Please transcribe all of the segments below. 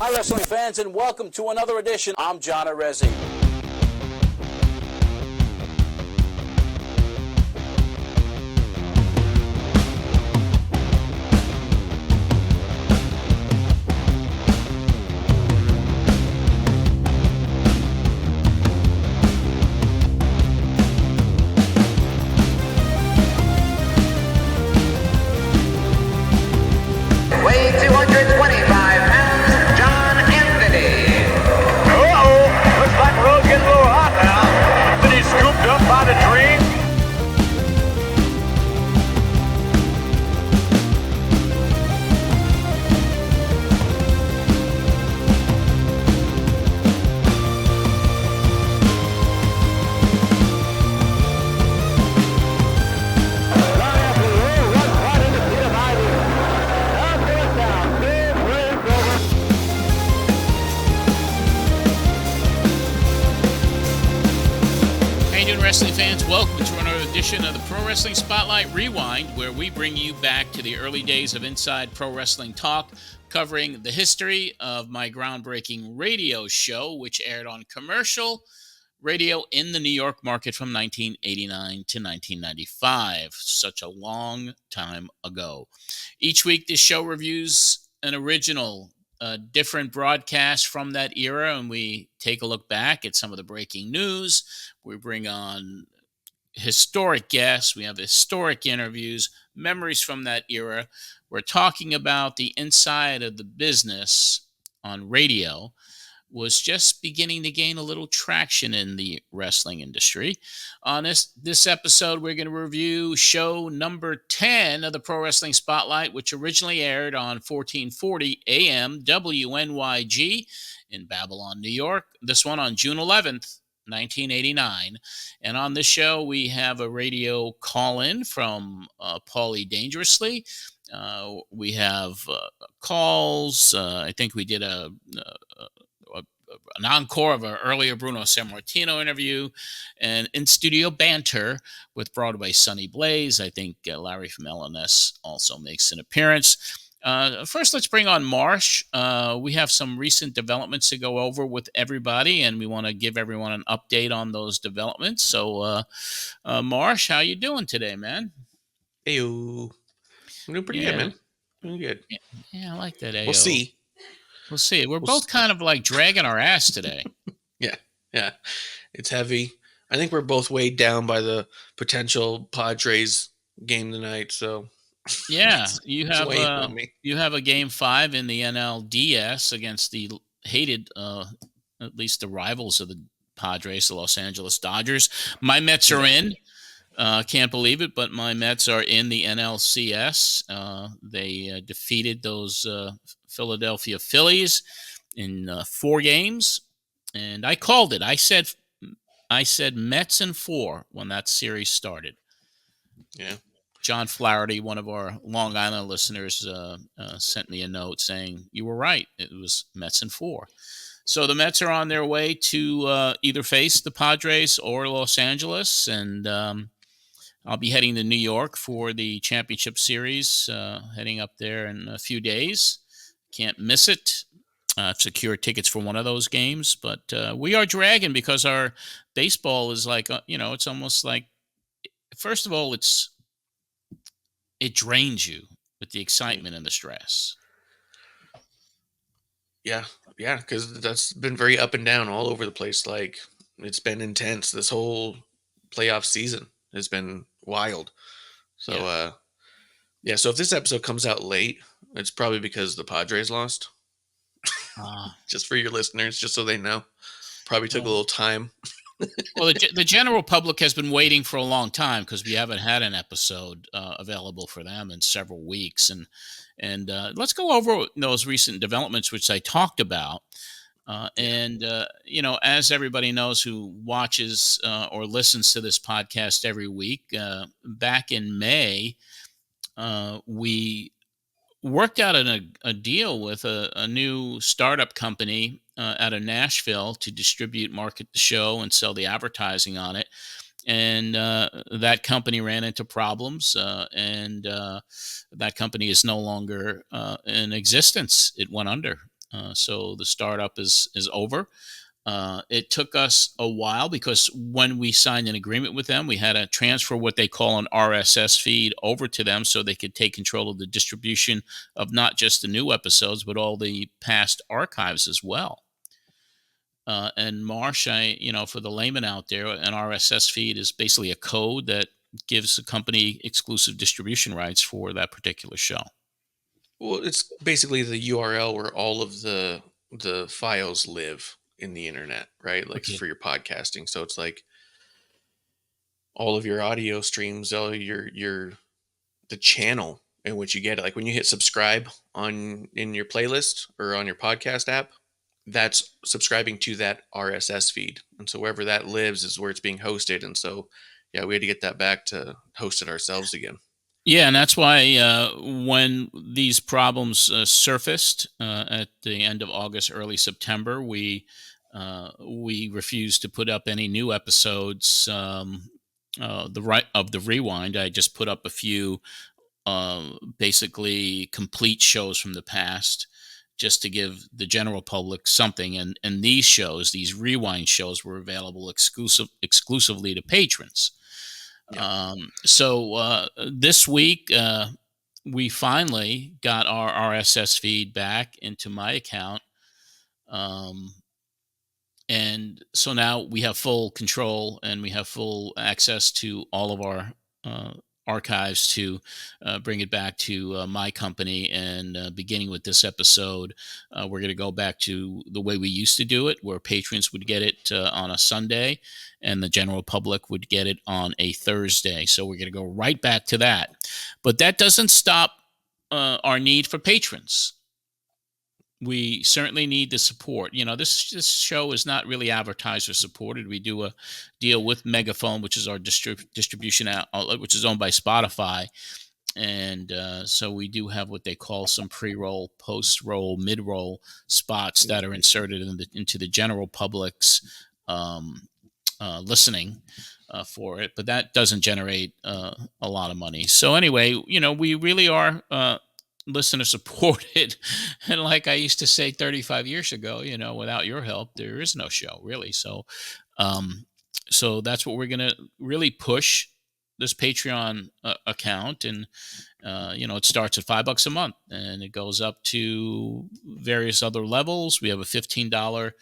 Hi, wrestling fans, and welcome to another edition. I'm John Arezzi. Weighing 225 pounds, John Anthony. Looks like the road's getting a little hot now. Then he's scooped up by the tree. Wrestling fans, welcome to another edition of the Pro Wrestling Spotlight Rewind, where we bring you back to the early days of Inside Pro Wrestling Talk, covering the history of my groundbreaking radio show, which aired on commercial radio in the New York market from 1989 to 1995. Such a long time ago. Each week, this show reviews an original different broadcasts from that era, and we take a look back at some of the breaking news. We bring on historic guests. We have historic interviews, memories from that era. We're talking about the inside of the business on radio was just beginning to gain a little traction in the wrestling industry. On this episode, we're going to review show number 10 of the Pro Wrestling Spotlight, which originally aired on 1440 AM WNYG in Babylon, New York. This one on June 11th, 1989. And on this show, we have a radio call-in from Paulie Dangerously. We have calls. I think we did an encore of an earlier Bruno Sammartino interview, and in-studio banter with Broadway Sonny Blaze. I think Larry from L&S also makes an appearance. First, let's bring on Marsh. We have some recent developments to go over with everybody, and we want to give everyone an update on those developments. So, Marsh, how you doing today, man? Ayo. I'm doing pretty good, man. Doing good. Yeah, I like that. Ayo. We'll see. We'll see. We're both kind of like dragging our ass today. Yeah. It's heavy. I think we're both weighed down by the potential Padres game tonight. So yeah, you have a game 5 in the NLDS against the hated, at least the rivals of the Padres, the Los Angeles Dodgers. My Mets are in. Can't believe it, but my Mets are in the NLCS. They defeated those Philadelphia Phillies in 4 games, and I called it. I said Mets in 4 when that series started. Yeah. John Flaherty, one of our Long Island listeners, sent me a note saying, you were right. It was Mets in 4. So the Mets are on their way to either face the Padres or Los Angeles, and I'll be heading to New York for the championship series, heading up there in a few days. Can't miss it. Secure tickets for one of those games, but we are dragging because our baseball is like, it's almost like, first of all, it drains you with the excitement and the stress. Yeah, because that's been very up and down all over the place. Like, it's been intense. This whole playoff season has been wild. So, so if this episode comes out late, it's probably because the Padres lost. Just for your listeners, just so they know. Probably took a little time. Well, the general public has been waiting for a long time because we haven't had an episode available for them in several weeks. And let's go over those recent developments, which I talked about. As everybody knows who watches or listens to this podcast every week, back in May, we worked out a deal with a new startup company out of Nashville to distribute, market the show, and sell the advertising on it. And that company ran into problems, and that company is no longer in existence. It went under. So the startup is over. It took us a while because when we signed an agreement with them, we had to transfer what they call an RSS feed over to them so they could take control of the distribution of not just the new episodes, but all the past archives as well. And Marsh, for the layman out there, an RSS feed is basically a code that gives the company exclusive distribution rights for that particular show. Well, it's basically the URL where all of the files live in the internet, right? Like Okay. for your podcasting. So it's like all of your audio streams, all your the channel in which you get it. Like when you hit subscribe in your playlist or on your podcast app, that's subscribing to that RSS feed. And so wherever that lives is where it's being hosted. And so yeah, we had to get that back to host it ourselves again. Yeah, and that's why when these problems surfaced at the end of August, early September, we refused to put up any new episodes. Of the rewind, I just put up a few basically complete shows from the past, just to give the general public something. And these shows, these rewind shows, were available exclusively to patrons. Yeah. So this week, we finally got our RSS feed back into my account. And so now we have full control and we have full access to all of our archives to bring it back to my company. And beginning with this episode, we're going to go back to the way we used to do it, where patrons would get it on a Sunday and the general public would get it on a Thursday. So we're going to go right back to that. But that doesn't stop our need for patrons. We certainly need the support. This show is not really advertiser supported. We do a deal with Megaphone, which is our distribution outlet, which is owned by Spotify. And so we do have what they call some pre-roll, post-roll, mid-roll spots that are inserted into the general public's listening for it. But that doesn't generate a lot of money. So anyway, we really are listener supported. And like I used to say 35 years ago, without your help, there is no show really. So that's what we're going to really push, this Patreon account. And it starts at $5 a month and it goes up to various other levels. We have a $15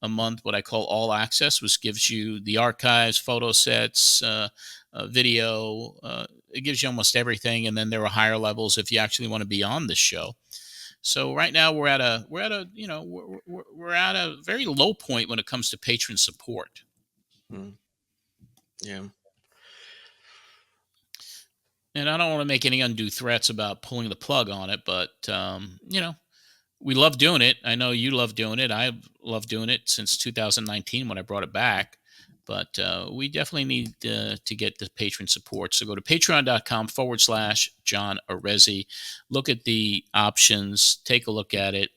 a month, what I call all access, which gives you the archives, photo sets, video. It gives you almost everything. And then there are higher levels if you actually want to be on this show. So right now we're at a very low point when it comes to patron support. Yeah. And I don't want to make any undue threats about pulling the plug on it, but we love doing it. I know you love doing it. I've loved doing it since 2019 when I brought it back. But we definitely need to get the patron support. So go to patreon.com/John Arezzi. Look at the options. Take a look at it.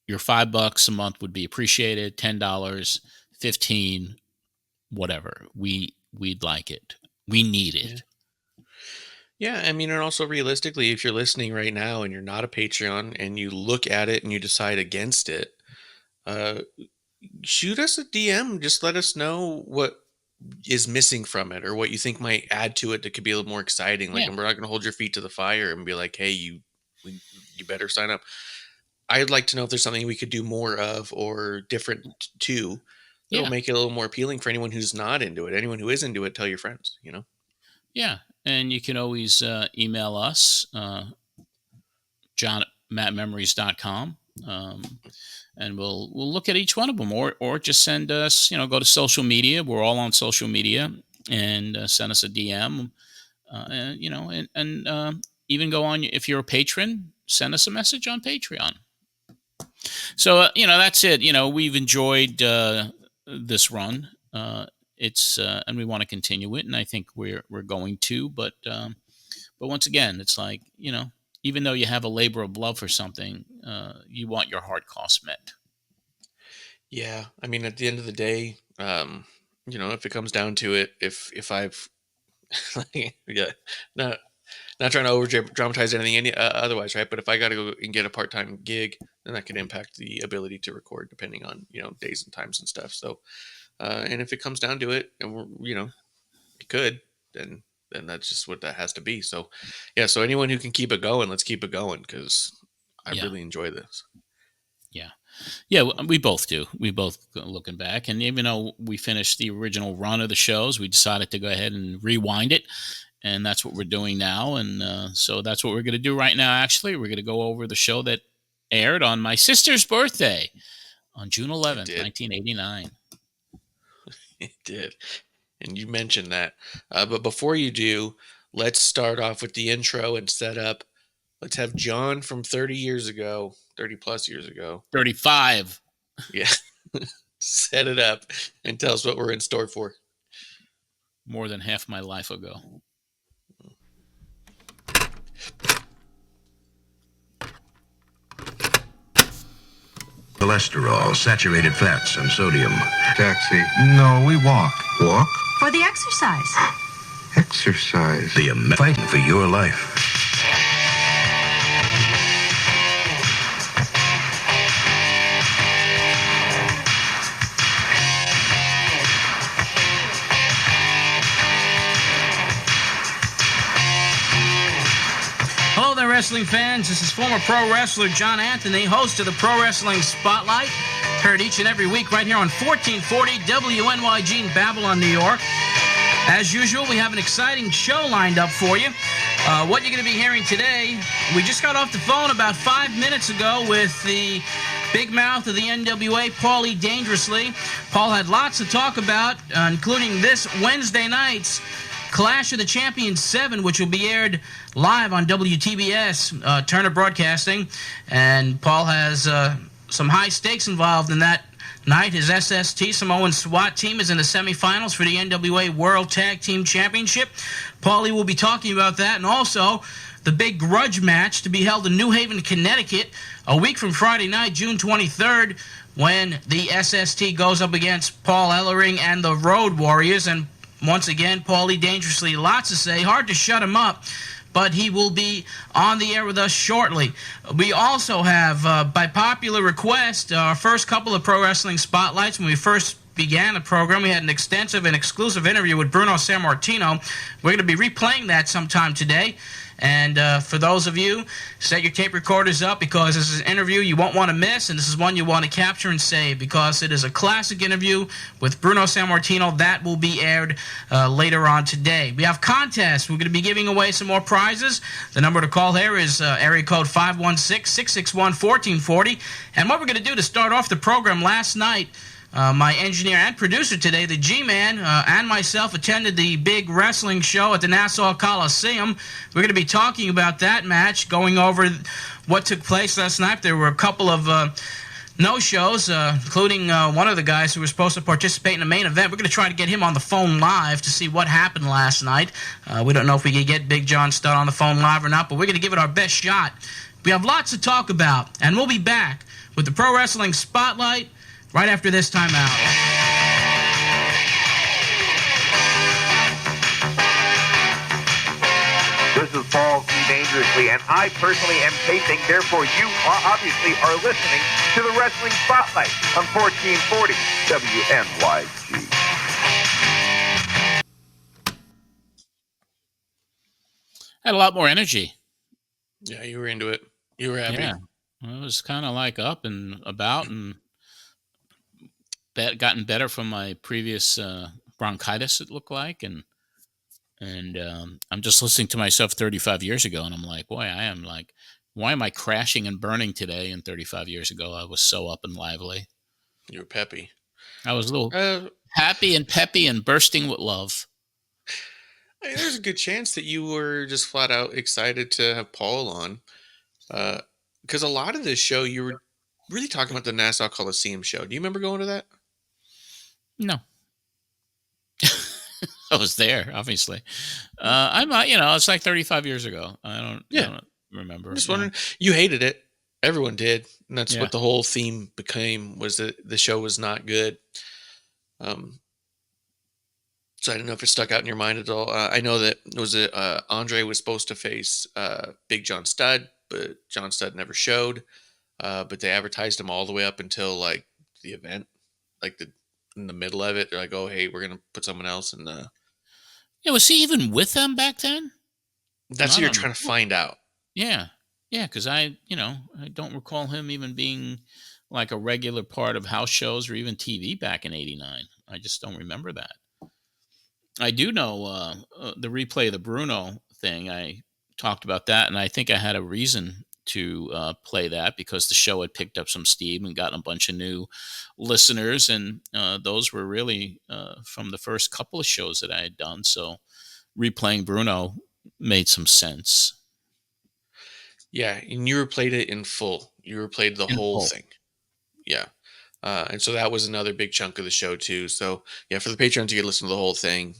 Your $5 a month would be appreciated. $10, $15, whatever. We'd like it. We need it. Yeah, I mean, and also realistically, if you're listening right now and you're not a Patreon and you look at it and you decide against it, shoot us a DM. Just let us know what is missing from it or what you think might add to it that could be a little more exciting. Like, Yeah. and we're not going to hold your feet to the fire and be like, hey, you better sign up. I'd like to know if there's something we could do more of or different too. That'll make it a little more appealing for anyone who's not into it. Anyone who is into it, tell your friends, Yeah. And you can always email us, john@mattmemories.com. And we'll look at each one of them, or just send us, go to social media. We're all on social media, and send us a DM, and even go on. If you're a patron, send us a message on Patreon. So, that's it. We've enjoyed this run. It's and we want to continue it, and I think we're going to. But once again, it's like, even though you have a labor of love for something, you want your hard costs met. Yeah, I mean, at the end of the day, if it comes down to it, if I've, yeah, not Not trying to over dramatize anything otherwise, right? But if I got to go and get a part-time gig, then that could impact the ability to record depending on, days and times and stuff. So, and if it comes down to it, and it could, then that's just what that has to be. So, yeah. So anyone who can keep it going, let's keep it going because I really enjoy this. Yeah. Yeah, we both do. We both looking back. And even though we finished the original run of the shows, we decided to go ahead and rewind it. And that's what we're doing now. And so that's what we're going to do right now, actually. We're going to go over the show that aired on my sister's birthday on June 11th, 1989. It did. And you mentioned that. But before you do, let's start off with the intro and set up. Let's have John from 30 plus years ago. 35. Yeah. Set it up and tell us what we're in store for. More than half my life ago. Cholesterol, saturated fats, and sodium. Taxi. No, we walk. Walk? For the exercise. Exercise. Fighting for your life. Hello there, wrestling fans. This is former pro wrestler John Anthony, host of the Pro Wrestling Spotlight. Heard each and every week right here on 1440 WNYG in Babylon, New York. As usual, we have an exciting show lined up for you. What you're going to be hearing today, we just got off the phone about 5 minutes ago with the big mouth of the NWA, Paulie Dangerously. Paul had lots to talk about, including this Wednesday night's Clash of the Champions 7, which will be aired live on WTBS, Turner Broadcasting. And Paul has some high stakes involved in that night. His SST Samoan SWAT team is in the semifinals for the NWA World Tag Team Championship. Paulie will be talking about that, and also the big grudge match to be held in New Haven, Connecticut, a week from Friday night, June 23rd, when the SST goes up against Paul Ellering and the Road Warriors. And once again, Paulie Dangerously, lots to say. Hard to shut him up, but he will be on the air with us shortly. We also have, by popular request, our first couple of Pro Wrestling Spotlights. When we first began the program, we had an extensive and exclusive interview with Bruno Sammartino. We're going to be replaying that sometime today. And for those of you, set your tape recorders up because this is an interview you won't want to miss, and this is one you want to capture and save because it is a classic interview with Bruno Sammartino that will be aired later on today. We have contests. We're going to be giving away some more prizes. The number to call here is area code 516-661-1440. And what we're going to do to start off the program last night, my engineer and producer today, the G-Man, and myself attended the big wrestling show at the Nassau Coliseum. We're going to be talking about that match, going over what took place last night. There were a couple of no-shows, including one of the guys who was supposed to participate in the main event. We're going to try to get him on the phone live to see what happened last night. We don't know if we can get Big John Studd on the phone live or not, but we're going to give it our best shot. We have lots to talk about, and we'll be back with the Pro Wrestling Spotlight right after this time out. This is Paul T. Dangerously, and I personally am taping. Therefore, you obviously are listening to the Wrestling Spotlight on 1440 WNYG. Had a lot more energy. Yeah, you were into it. You were happy. Yeah, it was kind of like up and about and gotten better from my previous bronchitis, it looked like, and I'm just listening to myself 35 years ago, and I'm like, boy, why am I crashing and burning today? And 35 years ago, I was so up and lively. You were peppy. I was a little happy and peppy and bursting with love. There's a good chance that you were just flat out excited to have Paul on, because a lot of this show you were really talking about the Nassau Coliseum show. Do you remember going to that? No. I was there, obviously. I'm not, it's like 35 years ago. I don't remember. I'm just wondering, you hated it. Everyone did. And that's what the whole theme became, was that the show was not good. So I don't know if it stuck out in your mind at all. I know that Andre was supposed to face Big John Studd, but John Studd never showed. But they advertised him all the way up until like the event, like in the middle of it. They're like, "Oh, hey, we're gonna put someone else in the." Yeah, was he even with them back then? That's what you're trying to find out. Yeah, because I don't recall him even being like a regular part of house shows or even TV back in '89. I just don't remember that. I do know the replay of the Bruno thing. I talked about that, and I think I had a reason to play that because the show had picked up some steam and gotten a bunch of new listeners, and those were really from the first couple of shows that I had done. So replaying Bruno made some sense. Yeah, and you replayed it in full. You replayed the whole thing. Yeah. And so that was another big chunk of the show too. So yeah, for the patrons, you can listen to the whole thing.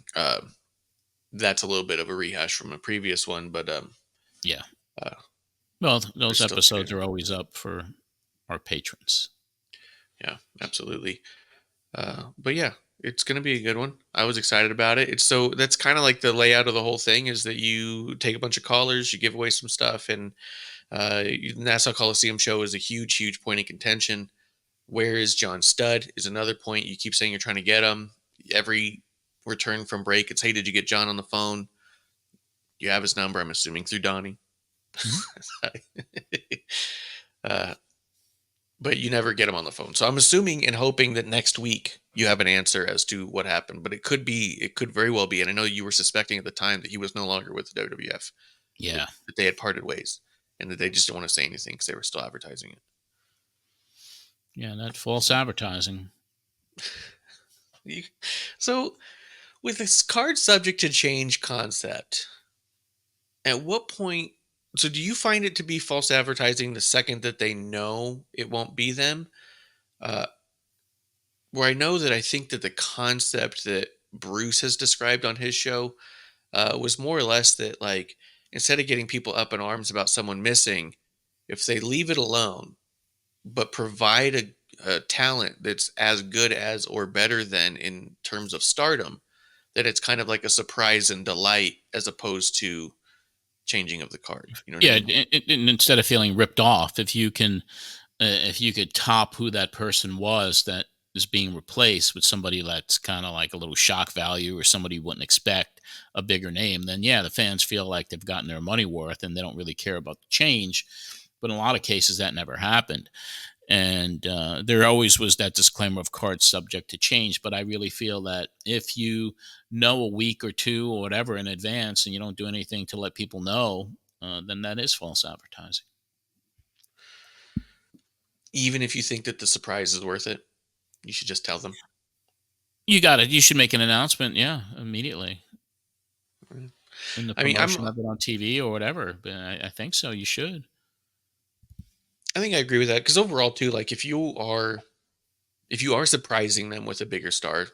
That's a little bit of a rehash from a previous one, but yeah. Well, those episodes are always up for our patrons. Yeah, absolutely. But yeah, it's going to be a good one. I was excited about it. That's kind of like the layout of the whole thing is that you take a bunch of callers, you give away some stuff, and Nassau Coliseum show is a huge, huge point of contention. Where is John Studd is another point. You keep saying you're trying to get him. Every return from break, it's, hey, did you get John on the phone? You have his number, I'm assuming, through Donnie. But you never get him on the phone. So I'm assuming and hoping that next week you have an answer as to what happened. But it could very well be, and I know you were suspecting at the time that he was no longer with the WWF. Yeah. That they had parted ways and that they just didn't want to say anything because they were still advertising it. Yeah, that false advertising. So, with this card subject to change concept, at what point? So, do you find it to be false advertising the second that they know it won't be them? Where I know that I think that the concept that Bruce has described on his show was more or less that, like, instead of getting people up in arms about someone missing, if they leave it alone, but provide a talent that's as good as or better than in terms of stardom, that it's kind of like a surprise and delight as opposed to changing of the card. You know what I mean? And instead of feeling ripped off, if you could top who that person was that is being replaced with somebody that's kind of like a little shock value or somebody you wouldn't expect, a bigger name, then yeah, the fans feel like they've gotten their money worth and they don't really care about the change. But in a lot of cases, that never happened. And there always was that disclaimer of cards subject to change. But I really feel that if you know a week or two or whatever in advance and you don't do anything to let people know, then that is false advertising. Even if you think that the surprise is worth it, you should just tell them. You got it. You should make an announcement, immediately. In the promotion of it on TV or whatever. But I think so. You should. I think I agree with that because overall too, like if you are surprising them with a bigger star,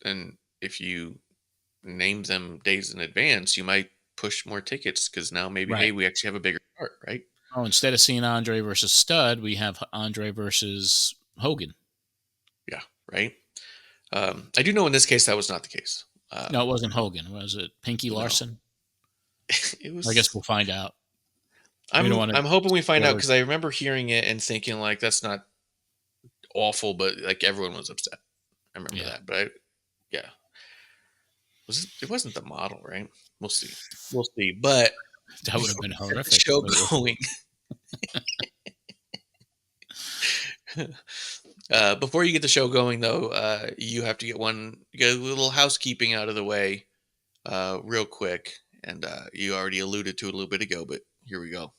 then if you name them days in advance, you might push more tickets because now maybe hey, we actually have a bigger star, right? Oh, instead of seeing Andre versus Studd, we have Andre versus Hogan. Yeah, right. I do know in this case that was not the case. No, it wasn't Hogan. Was it Pinky Larson? It was. I guess we'll find out. I'm hoping we find out because I remember hearing it and thinking like that's not awful, but like everyone was upset. I remember that, but it wasn't the model, right? We'll see. But that would have been horrific. Show going. Before you get the show going, though, you have to get a little housekeeping out of the way, real quick. And you already alluded to it a little bit ago, but here we go.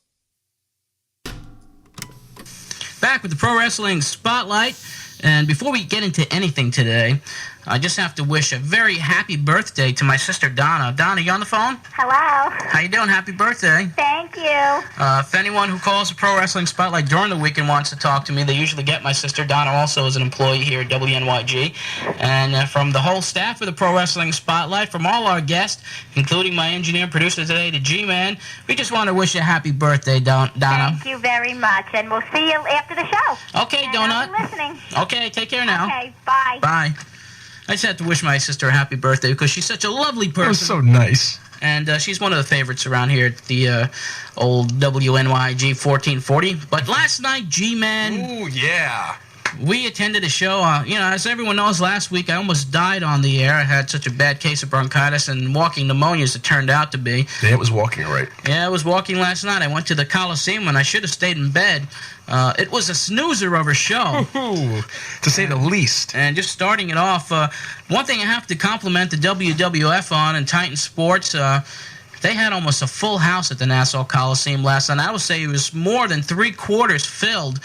Back with the Pro Wrestling Spotlight. And before we get into anything today, I just have to wish a very happy birthday to my sister Donna. Donna, you on the phone? Hello. How you doing? Happy birthday. Thank you. If anyone who calls the Pro Wrestling Spotlight during the weekend wants to talk to me, they usually get my sister. Donna also is an employee here at WNYG. And from the whole staff of the Pro Wrestling Spotlight, from all our guests, including my engineer and producer today, the G-Man, we just want to wish you a happy birthday, Donna. Thank you very much. And we'll see you after the show. Okay, and Donut. I'll be listening. Okay, take care now. Okay, bye. Bye. I just had to wish my sister a happy birthday because she's such a lovely person. That was so nice. And she's one of the favorites around here at the old WNYG 1440. But last night, G-Man... Ooh, yeah. We attended a show. As everyone knows, last week I almost died on the air. I had such a bad case of bronchitis and walking pneumonia as it turned out to be. Yeah, it was walking, right? Yeah, I was walking last night. I went to the Coliseum and I should have stayed in bed. It was a snoozer of a show. To say the least. And just starting it off, one thing I have to compliment the WWF on and Titan Sports, they had almost a full house at the Nassau Coliseum last night. I would say it was more than 3/4 filled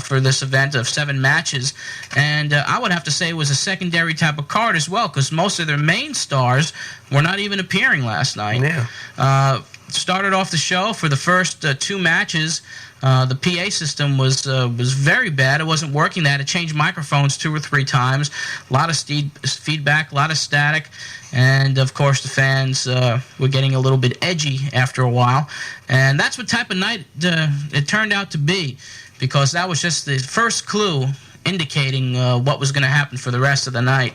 for this event of 7 matches. And I would have to say it was a secondary type of card as well because most of their main stars were not even appearing last night. Yeah. Started off the show for the first 2 matches. The PA system was very bad. It wasn't working. They had to change microphones 2 or 3 times. A lot of feedback, a lot of static. And, of course, the fans were getting a little bit edgy after a while. And that's what type of night it turned out to be, because that was just the first clue indicating what was going to happen for the rest of the night.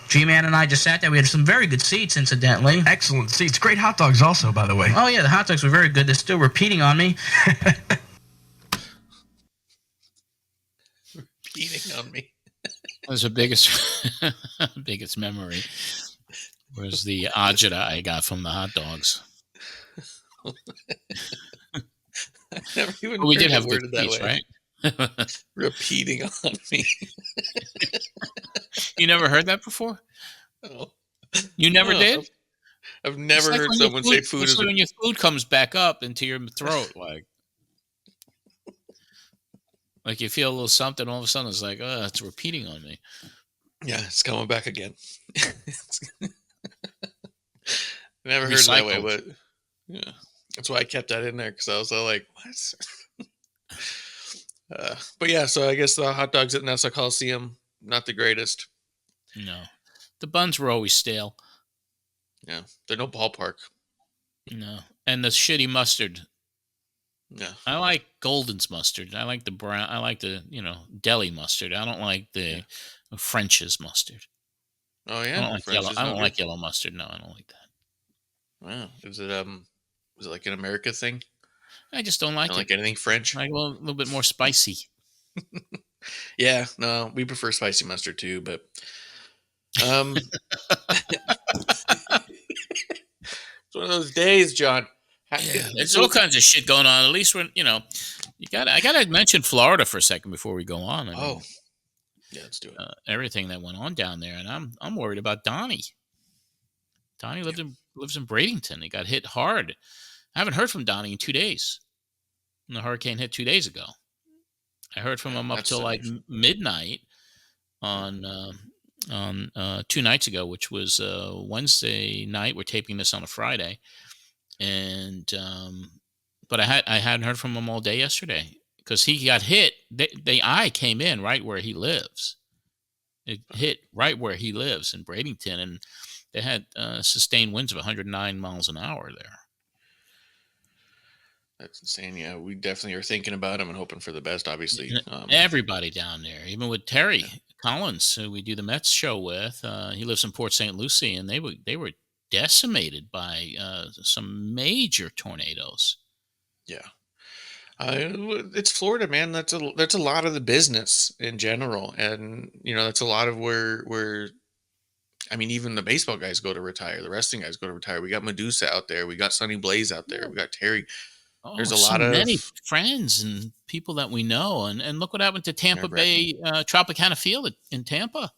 G-Man and I just sat there. We had some very good seats, incidentally. Excellent seats. Great hot dogs also, by the way. Oh, yeah, the hot dogs were very good. They're still repeating on me. Repeating on me. That was the biggest memory was the agita I got from the hot dogs. I never even We heard did it have good worded that seats, way. right? Repeating on me. You never heard that before? No. You never did? I've never heard when someone say food it's is... like when your food comes back up into your throat, like you feel a little something, all of a sudden it's like, oh, it's repeating on me. Yeah, it's coming back again. Never heard it that way, but yeah, that's why I kept that in there, because I was like, what? But yeah, so I guess the hot dogs at Nassau Coliseum, not the greatest. No. The buns were always stale. Yeah, they're no ballpark. No. And the shitty mustard. Yeah. I like Golden's mustard. I like the brown. I like the, deli mustard. I don't like the French's mustard. Oh yeah. I don't like yellow. I don't like yellow mustard. No, I don't like that. Wow. Is it like an America thing? I just don't like Don't it. like anything French? I like a little bit more spicy. Yeah, no, we prefer spicy mustard too, but it's one of those days, John. There's all kinds of shit going on. At least when I gotta mention Florida for a second before we go on. I mean, yeah, let's do it. Everything that went on down there, and I'm worried about Donnie. Donnie lives in Bradenton. He got hit hard. I haven't heard from Donnie in 2 days. And the hurricane hit 2 days ago. I heard from him up till like midnight on 2 nights ago, which was Wednesday night. We're taping this on a Friday. And but I hadn't heard from him all day yesterday because he got hit. The eye came in right where he lives. It hit right where he lives in Bradenton, and they had sustained winds of 109 miles an hour there. That's insane. Yeah, we definitely are thinking about him and hoping for the best, obviously. Everybody down there, even with Terry Collins, who we do the Mets show with, he lives in Port St. Lucie, and they were decimated by some major tornadoes. Yeah. It's Florida, man. That's a lot of the business in general. And, that's a lot of where I mean, even the baseball guys go to retire. The wrestling guys go to retire. We got Medusa out there. We got Sonny Blaze out there. We got Terry. There's a lot of many friends and people that we know. And look what happened to Tampa Bay Tropicana Field in Tampa.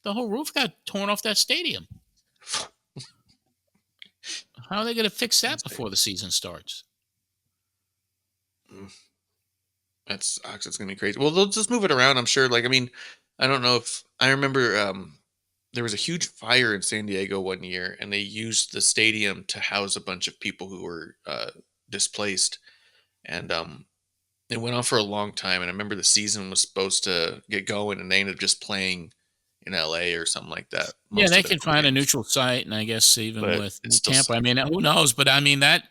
The whole roof got torn off that stadium. How are they going to fix that before the season starts? It's going to be crazy. Well, they'll just move it around, I'm sure. I don't know if I remember there was a huge fire in San Diego one year, and they used the stadium to house a bunch of people who were displaced. And it went on for a long time. And I remember the season was supposed to get going, and they ended up just playing in LA or something like that. Yeah, they can find a neutral site, and I guess even with Tampa, I mean, who knows? But I mean, the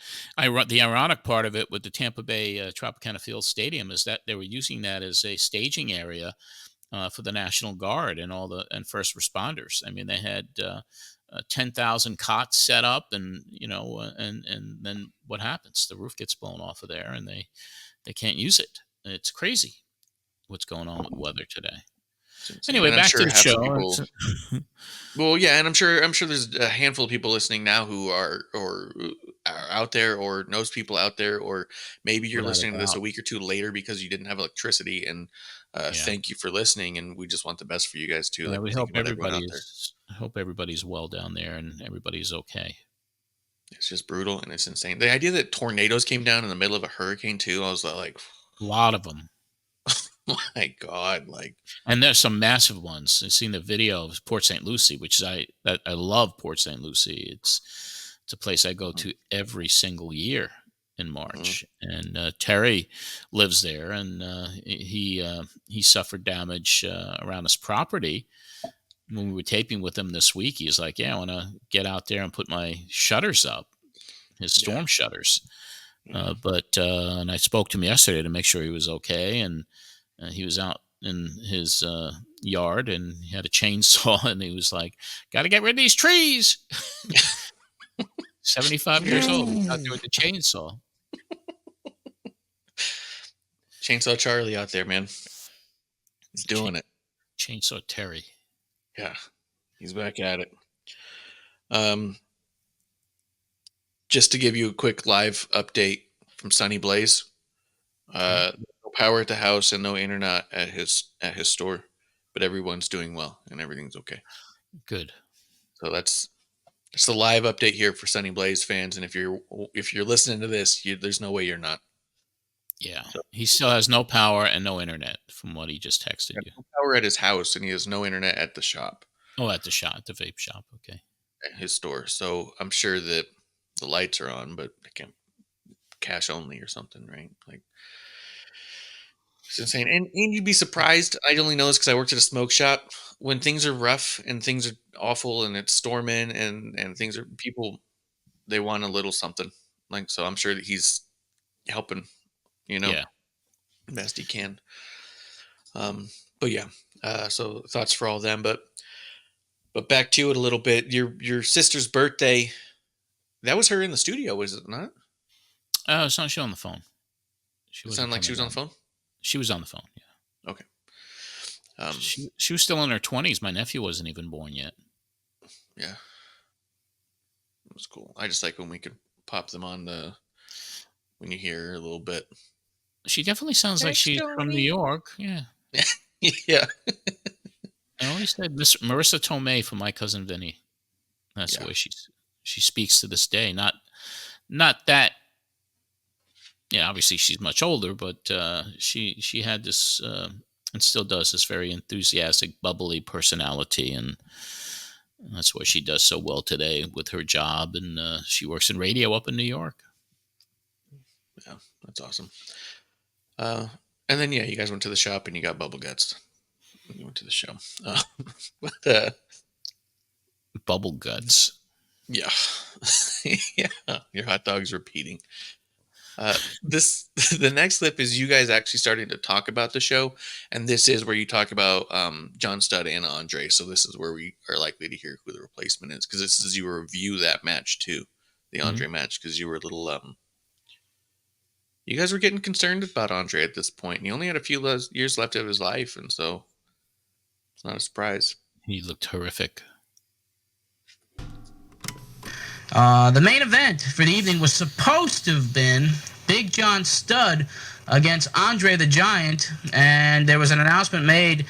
ironic part of it with the Tampa Bay Tropicana Field Stadium is that they were using that as a staging area for the National Guard and and first responders. I mean, they had 10,000 cots set up, and and then what happens? The roof gets blown off of there, and they can't use it. It's crazy what's going on with weather today. Anyway, back to the show. Well, yeah, and I'm sure there's a handful of people listening now who are out there, or knows people out there, or maybe you're listening to this a week or two later because you didn't have electricity. And thank you for listening, and we just want the best for you guys too. Yeah, we hope everybody's well down there and everybody's okay. It's just brutal and it's insane. The idea that tornadoes came down in the middle of a hurricane too, I was like, a lot of them. My God, and there's some massive ones. I've seen the video of Port St. Lucie, which I love Port St. Lucie. It's a place I go to every single year in March. And Terry lives there, and he suffered damage around his property. When we were taping with him this week, he's like, "Yeah, I want to get out there and put my shutters up, his storm shutters." And I spoke to him yesterday to make sure he was okay, and he was out in his yard, and he had a chainsaw, and he was like, "Got to get rid of these trees." 75 years old, he's out there with the chainsaw. Chainsaw Charlie out there, man. He's doing it. Chainsaw Terry. Yeah, he's back at it. Just to give you a quick live update from Sonny Blaze. No power at the house and no internet at his store, but everyone's doing well and everything's okay. Good. So that's the live update here for Sonny Blaze fans. And if you're listening to this, there's no way you're not. Yeah, he still has no power and no internet from what he just texted you. No power at his house, and he has no internet at the shop. Oh, at the vape shop. Okay. At his store. So I'm sure that the lights are on, but they can't cash only or something, right? It's insane. And you'd be surprised. I only know this because I worked at a smoke shop. When things are rough and things are awful and it's storming and things are people, they want a little something. So I'm sure that he's helping, best he can. But yeah, so thoughts for all them. But back to it a little bit. Your sister's birthday, that was her in the studio, was it not? Oh, it's not. She on the phone. It sounded like she was on the phone? She was on the phone, yeah. Okay. She was still in her 20s. My nephew wasn't even born yet. Yeah. It was cool. I just like when we could pop them on when you hear her a little bit. She definitely sounds like she's from New York. Yeah. Yeah. I always said Miss Marissa Tomei from My Cousin Vinny. That's the way she speaks to this day. Not that. Yeah, obviously she's much older, but she had this and still does this very enthusiastic, bubbly personality, and that's why she does so well today with her job, and she works in radio up in New York. Yeah, that's awesome. And then you guys went to the shop and you got bubble guts. You went to the show, bubble guts. Yeah, yeah. Your hot dog's repeating. The next clip is you guys actually starting to talk about the show, and this is where you talk about John Studd and Andre. So this is where we are likely to hear who the replacement is, because this is you review that match too, the Andre match, because you were a little you guys were getting concerned about Andre at this point. And he only had a few years left of his life, and so it's not a surprise. He looked horrific. The main event for the evening was supposed to have been Big John Studd against Andre the Giant, and there was an announcement made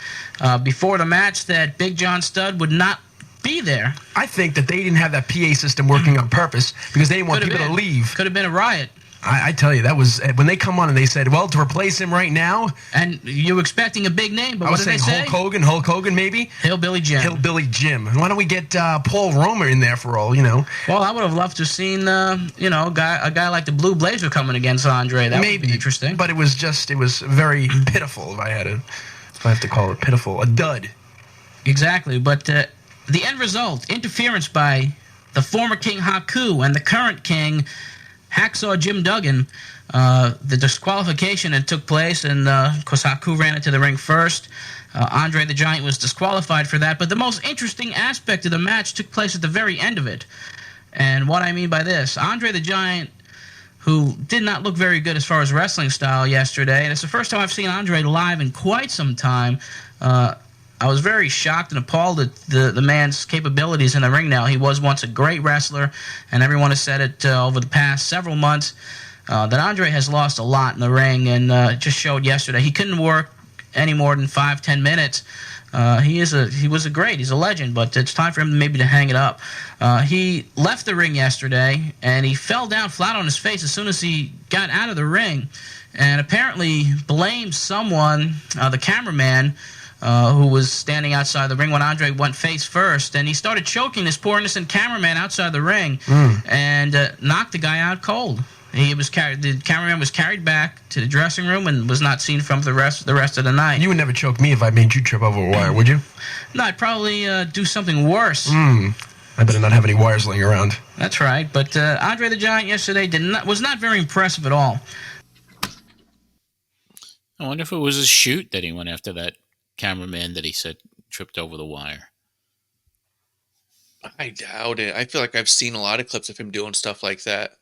before the match that Big John Studd would not be there. I think that they didn't have that PA system working on purpose because they didn't want people to leave. Could have been a riot. I tell you, that was when they come on and they said, well, to replace him right now. And you were expecting a big name, but what did they say? Hulk Hogan, maybe? Hillbilly Jim. Why don't we get Paul Romer in there for all, Well, I would have loved to have seen, a guy like the Blue Blazer coming against Andre. That would be interesting. But it was very pitiful, if I have to call it pitiful. A dud. Exactly. But the end result, interference by the former King Haku and the current King, Hacksaw Jim Duggan, The disqualification that took place, and of course Haku ran into the ring first. Andre the Giant was disqualified for that, but the most interesting aspect of the match took place at the very end of it. And what I mean by this, Andre the Giant, who did not look very good as far as wrestling style yesterday, and it's the first time I've seen Andre live in quite some time. I was very shocked and appalled at the man's capabilities in the ring now. He was once a great wrestler, and everyone has said it over the past several months, that Andre has lost a lot in the ring, and it just showed yesterday. He couldn't work any more than 5-10 minutes. He's a legend, but it's time for him maybe to hang it up. He left the ring yesterday, and he fell down flat on his face as soon as he got out of the ring, and apparently blamed someone, the cameraman, who was standing outside the ring when Andre went face first, and he started choking this poor innocent cameraman outside the ring and knocked the guy out cold. The cameraman was carried back to the dressing room and was not seen from the rest of the night. You would never choke me if I made you trip over a wire, would you? No, I'd probably do something worse. I better not have any wires laying around. That's right, but Andre the Giant yesterday was not very impressive at all. I wonder if it was a shoot that he went after that cameraman that he said tripped over the wire. I doubt it. I feel like I've seen a lot of clips of him doing stuff like that.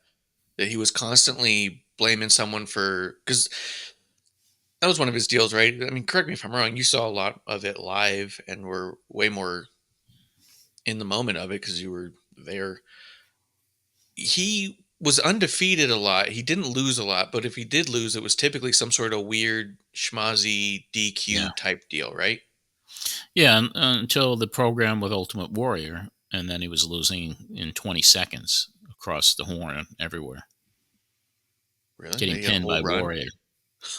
That he was constantly blaming someone for, because that was one of his deals, right? I mean, correct me if I'm wrong. You saw a lot of it live and were way more in the moment of it because you were there. He was undefeated a lot. He didn't lose a lot, but if he did lose, it was typically some sort of weird schmozzy DQ type deal, right? Yeah, until the program with Ultimate Warrior, and then he was losing in 20 seconds across the horn everywhere. Really? Getting pinned by Warrior.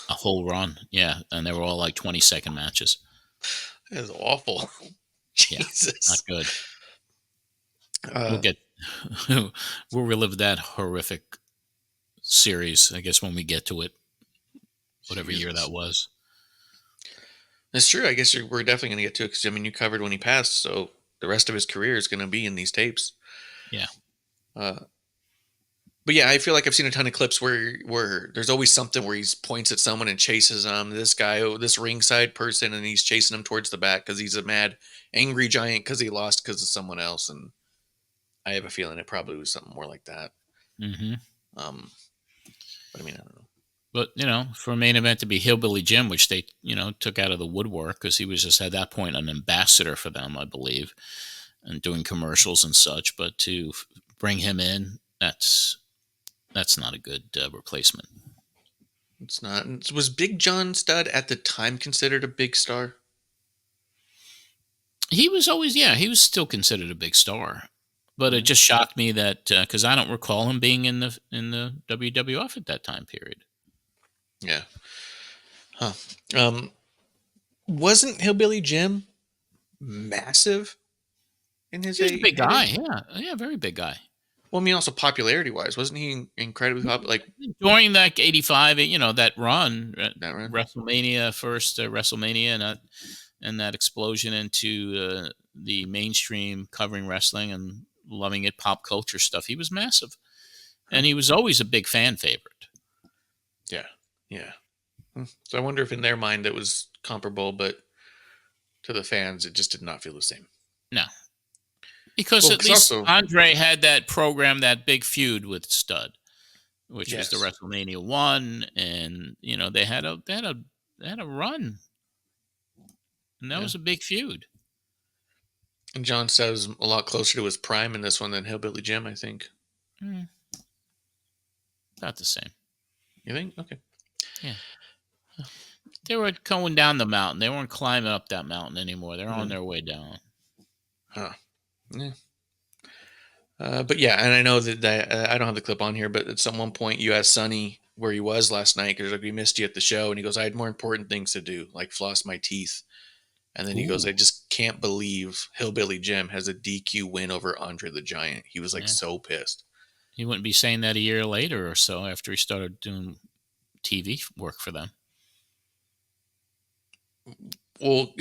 A whole run, yeah. And they were all like 20-second matches. That is awful. Jesus. Yeah, not good. We'll relive that horrific series, I guess, when we get to it. Whatever year that was. That's true. I guess we're definitely going to get to it because, I mean, you covered when he passed, so the rest of his career is going to be in these tapes. Yeah. But yeah, I feel like I've seen a ton of clips where there's always something where he points at someone and chases this guy, this ringside person, and he's chasing him towards the back because he's a mad, angry giant because he lost because of someone else. And I have a feeling it probably was something more like that. Mm-hmm. But I mean, I don't know. But, for a main event to be Hillbilly Jim, which they, took out of the woodwork because he was just at that point an ambassador for them, I believe, and doing commercials and such. But to bring him in, that's not a good replacement. It's not. Was Big John Studd at the time considered a big star? He was always, he was still considered a big star. But it just shocked me that because I don't recall him being in the WWF at that time period. Yeah. Huh. Wasn't Hillbilly Jim massive in his age? He was a big guy. Yeah, very big guy. Well, I mean, also popularity-wise, wasn't he incredibly popular? Like during that '85, that run, WrestleMania first, WrestleMania, and that explosion into the mainstream covering wrestling and loving it, pop culture stuff. He was massive, and he was always a big fan favorite. Yeah. So I wonder if in their mind it was comparable, but to the fans, it just did not feel the same. No. Because at least Andre had that program, that big feud with Studd, which was the WrestleMania 1, and they had a run, and that was a big feud. And John says a lot closer to his prime in this one than Hillbilly Jim, I think. Not the same. You think? Okay. Yeah. They were going down the mountain. They weren't climbing up that mountain anymore. They're on their way down. Huh. Yeah. But yeah, and I know that I don't have the clip on here, but at some one point you asked Sonny where he was last night because we missed you at the show, and he goes, "I had more important things to do, like floss my teeth." And then he goes, "I just can't believe Hillbilly Jim has a DQ win over Andre the Giant." He was so pissed. He wouldn't be saying that a year later or so after he started doing TV work for them. Well,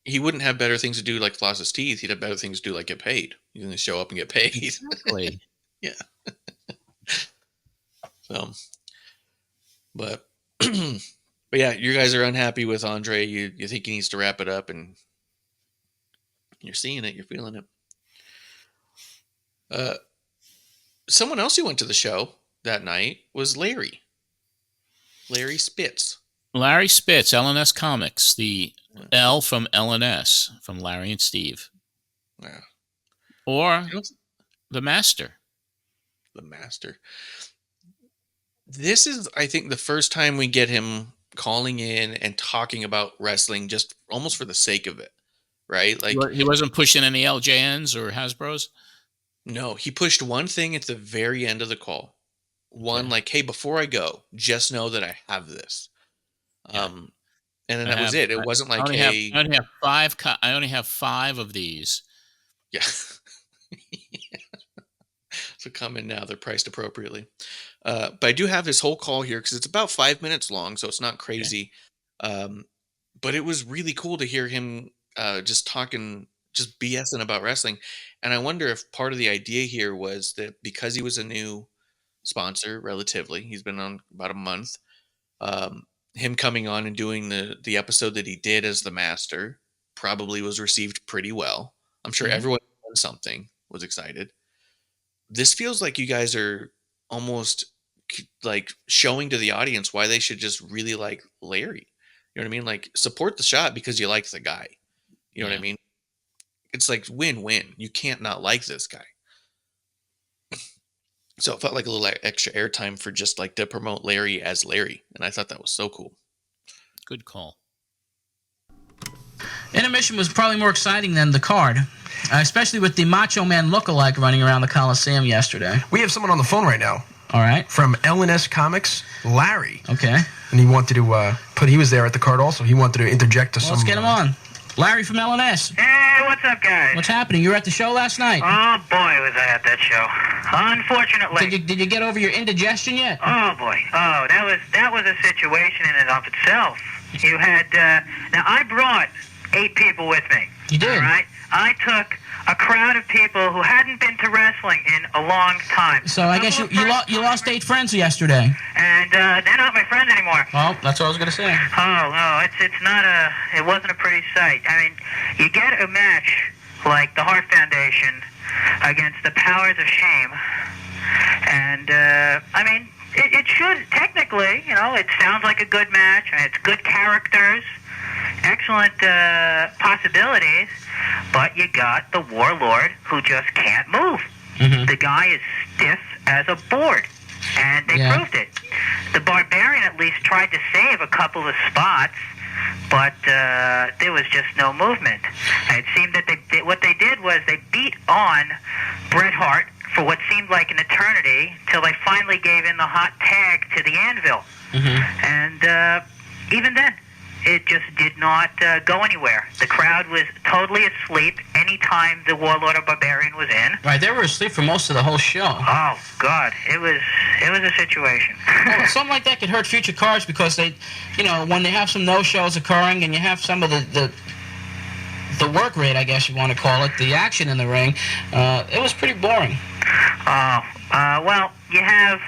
he wouldn't have better things to do like floss his teeth. He'd have better things to do like get paid. He's going to show up and get paid. Exactly. Yeah. So, But but yeah, you guys are unhappy with Andre. You think he needs to wrap it up, and you're seeing it, you're feeling it. Someone else who went to the show that night was Larry Spitz. Larry Spitz, L&S Comix, the L from L&S, from Larry and Steve. Yeah. Or the Master. The Master. This is, I think, the first time we get him calling in and talking about wrestling just almost for the sake of it, right? Like He wasn't pushing any LJNs or Hasbros? No, he pushed one thing at the very end of the call. One, like, hey, before I go, just know that I have this. Yeah. And then that was it. It wasn't like, I only have 5 of these. Yeah. So come in now. They're priced appropriately. But I do have his whole call here because it's about 5 minutes long, so it's not crazy. Okay. But it was really cool to hear him just BSing about wrestling. And I wonder if part of the idea here was that because he was a new sponsor, relatively, he's been on about a month, him coming on and doing the episode that he did as the Master probably was received pretty well. I'm sure everyone who done something was excited. This feels like you guys are almost like showing to the audience why they should just really like Larry. You know what I mean? Like, support the shot because you like the guy. You know what I mean? It's like win-win. You can't not like this guy. So it felt like a little extra airtime for just like to promote Larry as Larry. And I thought that was so cool. Good call. Intermission was probably more exciting than the card, especially with the Macho Man lookalike running around the Coliseum yesterday. We have someone on the phone right now. All right. From L&S Comix, Larry. Okay. And he wanted to he was there at the card also. He wanted to interject to some... Let's get him on. Larry from L&S. Hey, what's up, guys? What's happening? You were at the show last night. Oh, boy, was I at that show. Unfortunately. Did you get over your indigestion yet? Oh, boy. Oh, that was a situation in and of itself. You had, now I brought 8 people with me. You did? All right? I took a crowd of people who hadn't been to wrestling in a long time. So I guess you lost 8 friends yesterday. And they're not my friends anymore. Well, that's what I was going to say. Oh, no, it wasn't a pretty sight. I mean, you get a match like the Hart Foundation against the Powers of Shame, and, I mean, it should, technically, it sounds like a good match, and it's good characters, excellent possibilities, but you got the Warlord who just can't move. Mm-hmm. The guy is stiff as a board, and they proved it. The Barbarian at least tried to save a couple of spots, but there was just no movement. And it seemed that what they did was they beat on Bret Hart for what seemed like an eternity till they finally gave in the hot tag to the Anvil. Mm-hmm. And even then, it just did not go anywhere. The crowd was totally asleep anytime the Warlord or Barbarian was in. Right, they were asleep for most of the whole show. Oh, God. It was a situation. Well, something like that could hurt future cards because they, when they have some no-shows occurring and you have some of the work rate, I guess you want to call it, the action in the ring, it was pretty boring. Well, you have...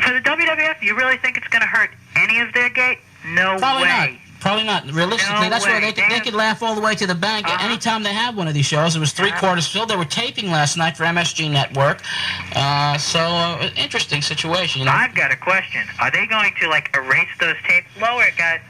For the WWF, you really think it's going to hurt any of their gate? No Probably way. Not. Probably not. Realistically, No that's way. why they could laugh all the way to the bank. Anytime they have one of these shows, it was 3/4 filled. They were taping last night for MSG Network. Interesting situation. I've got a question. Are they going to, erase those tapes? Lower it, guys.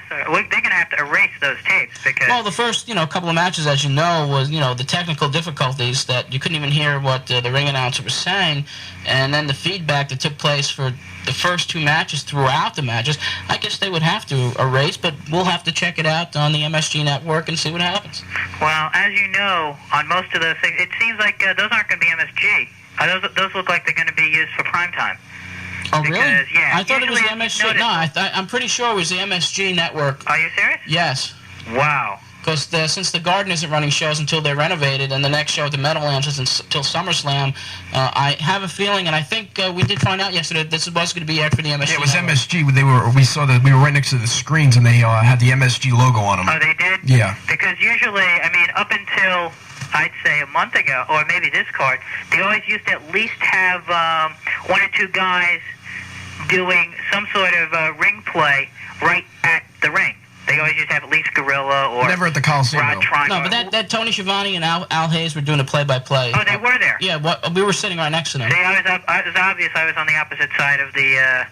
They're going to have to erase those tapes because... Well, the first, couple of matches, as you know, was, the technical difficulties that you couldn't even hear what the ring announcer was saying, and then the feedback that took place for the first 2 matches throughout the matches. I guess they would have to erase, but we'll have to check it out on the MSG Network and see what happens. Well, as you know, on most of those things, it seems like those aren't going to be MSG. Those look like they're going to be used for primetime. Oh, really? Yeah, I thought it was the MSG. No, I'm pretty sure it was the MSG Network. Are you serious? Yes. Wow. Because since the Garden isn't running shows until they're renovated, and the next show at the Meadowlands isn't until SummerSlam, I have a feeling, and I think we did find out yesterday that this was going to be aired for the MSG. Yeah, it was Network. MSG. We saw that we were right next to the screens, and they had the MSG logo on them. Oh, they did? Yeah. Because usually, up until... I'd say a month ago, or maybe this card, they always used to at least have 1 or 2 guys doing some sort of ring play right at the ring. They always used to have at least Gorilla or never at the Coliseum. Rod Tron. No, but that Tony Schiavone and Al Hayes were doing a play-by-play. Oh, they were there. Yeah, we were sitting right next to them. See, it was obvious I was on the opposite side of the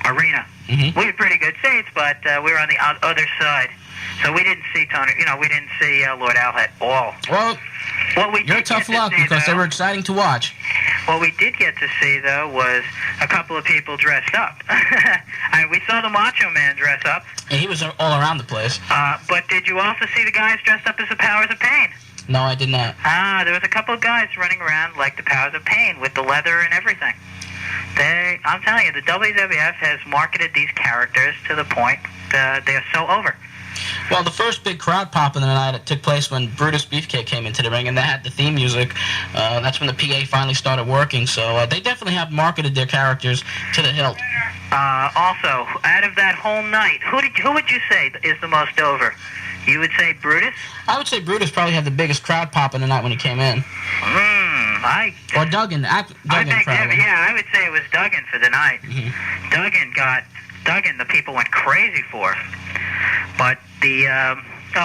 arena. Mm-hmm. We had pretty good seats, but we were on the other side, so we didn't see Tony. We didn't see Lord Al at all. Well, you're tough luck because they were exciting to watch. What we did get to see, though, was a couple of people dressed up. We saw the Macho Man dress up. And he was all around the place. But did you also see the guys dressed up as the Powers of Pain? No, I did not. There was a couple of guys running around like the Powers of Pain with the leather and everything. I'm telling you, the WWF has marketed these characters to the point they're so over. Well, the first big crowd pop in the night took place when Brutus Beefcake came into the ring, and they had the theme music. That's when the PA finally started working, so they definitely have marketed their characters to the hilt. Also, out of that whole night, who would you say is the most over? You would say Brutus? I would say Brutus probably had the biggest crowd pop in the night when he came in. Or Duggan. I would say it was Duggan for the night. Mm-hmm. Duggan, the people went crazy for. But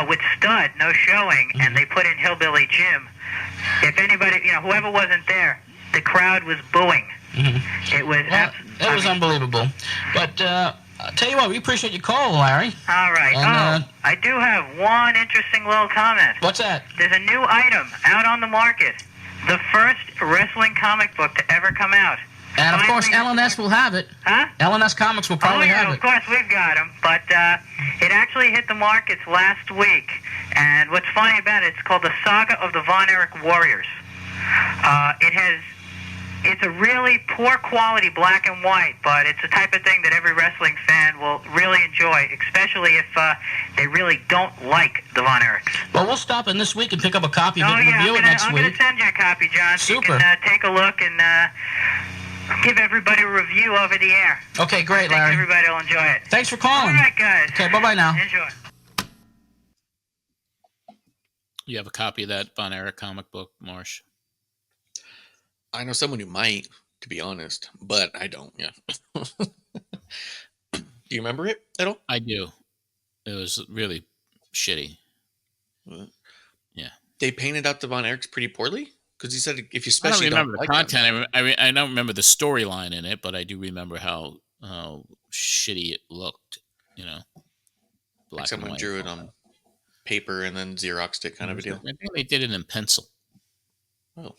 with Stud, no showing, mm-hmm. and they put in Hillbilly Jim. If anybody, whoever wasn't there, the crowd was booing. Mm-hmm. It was unbelievable. But I'll tell you what, we appreciate your call, Larry. All right. And, I do have one interesting little comment. What's that? There's a new item out on the market. The first wrestling comic book to ever come out. And, of course, L&S will have it. Huh? L&S Comix will probably have it. Of course, we've got them. But it actually hit the markets last week. And what's funny about it, it's called The Saga of the Von Erich Warriors. It's a really poor quality black and white, but it's the type of thing that every wrestling fan will really enjoy, especially if they really don't like the Von Erichs. Well, we'll stop in this week and pick up a copy of it and review it next week. I'm going to send you a copy, John. So Super. you can take a look and give everybody a review over the air. Okay, great, Larry. Everybody will enjoy it. Thanks for calling. All right, guys. Okay, bye-bye now. Enjoy. You have a copy of that Von Erich comic book, Marsh? I know someone who might, to be honest, but I don't, yeah. Do you remember it at all? I do. It was really shitty. Yeah. They painted out the Von Erichs pretty poorly? Because he said if you I don't especially remember the like content. I don't remember the storyline in it, but I do remember how shitty it looked, Black like someone and white. drew it on paper and then Xeroxed it kind of a deal. I think they did it in pencil. Oh.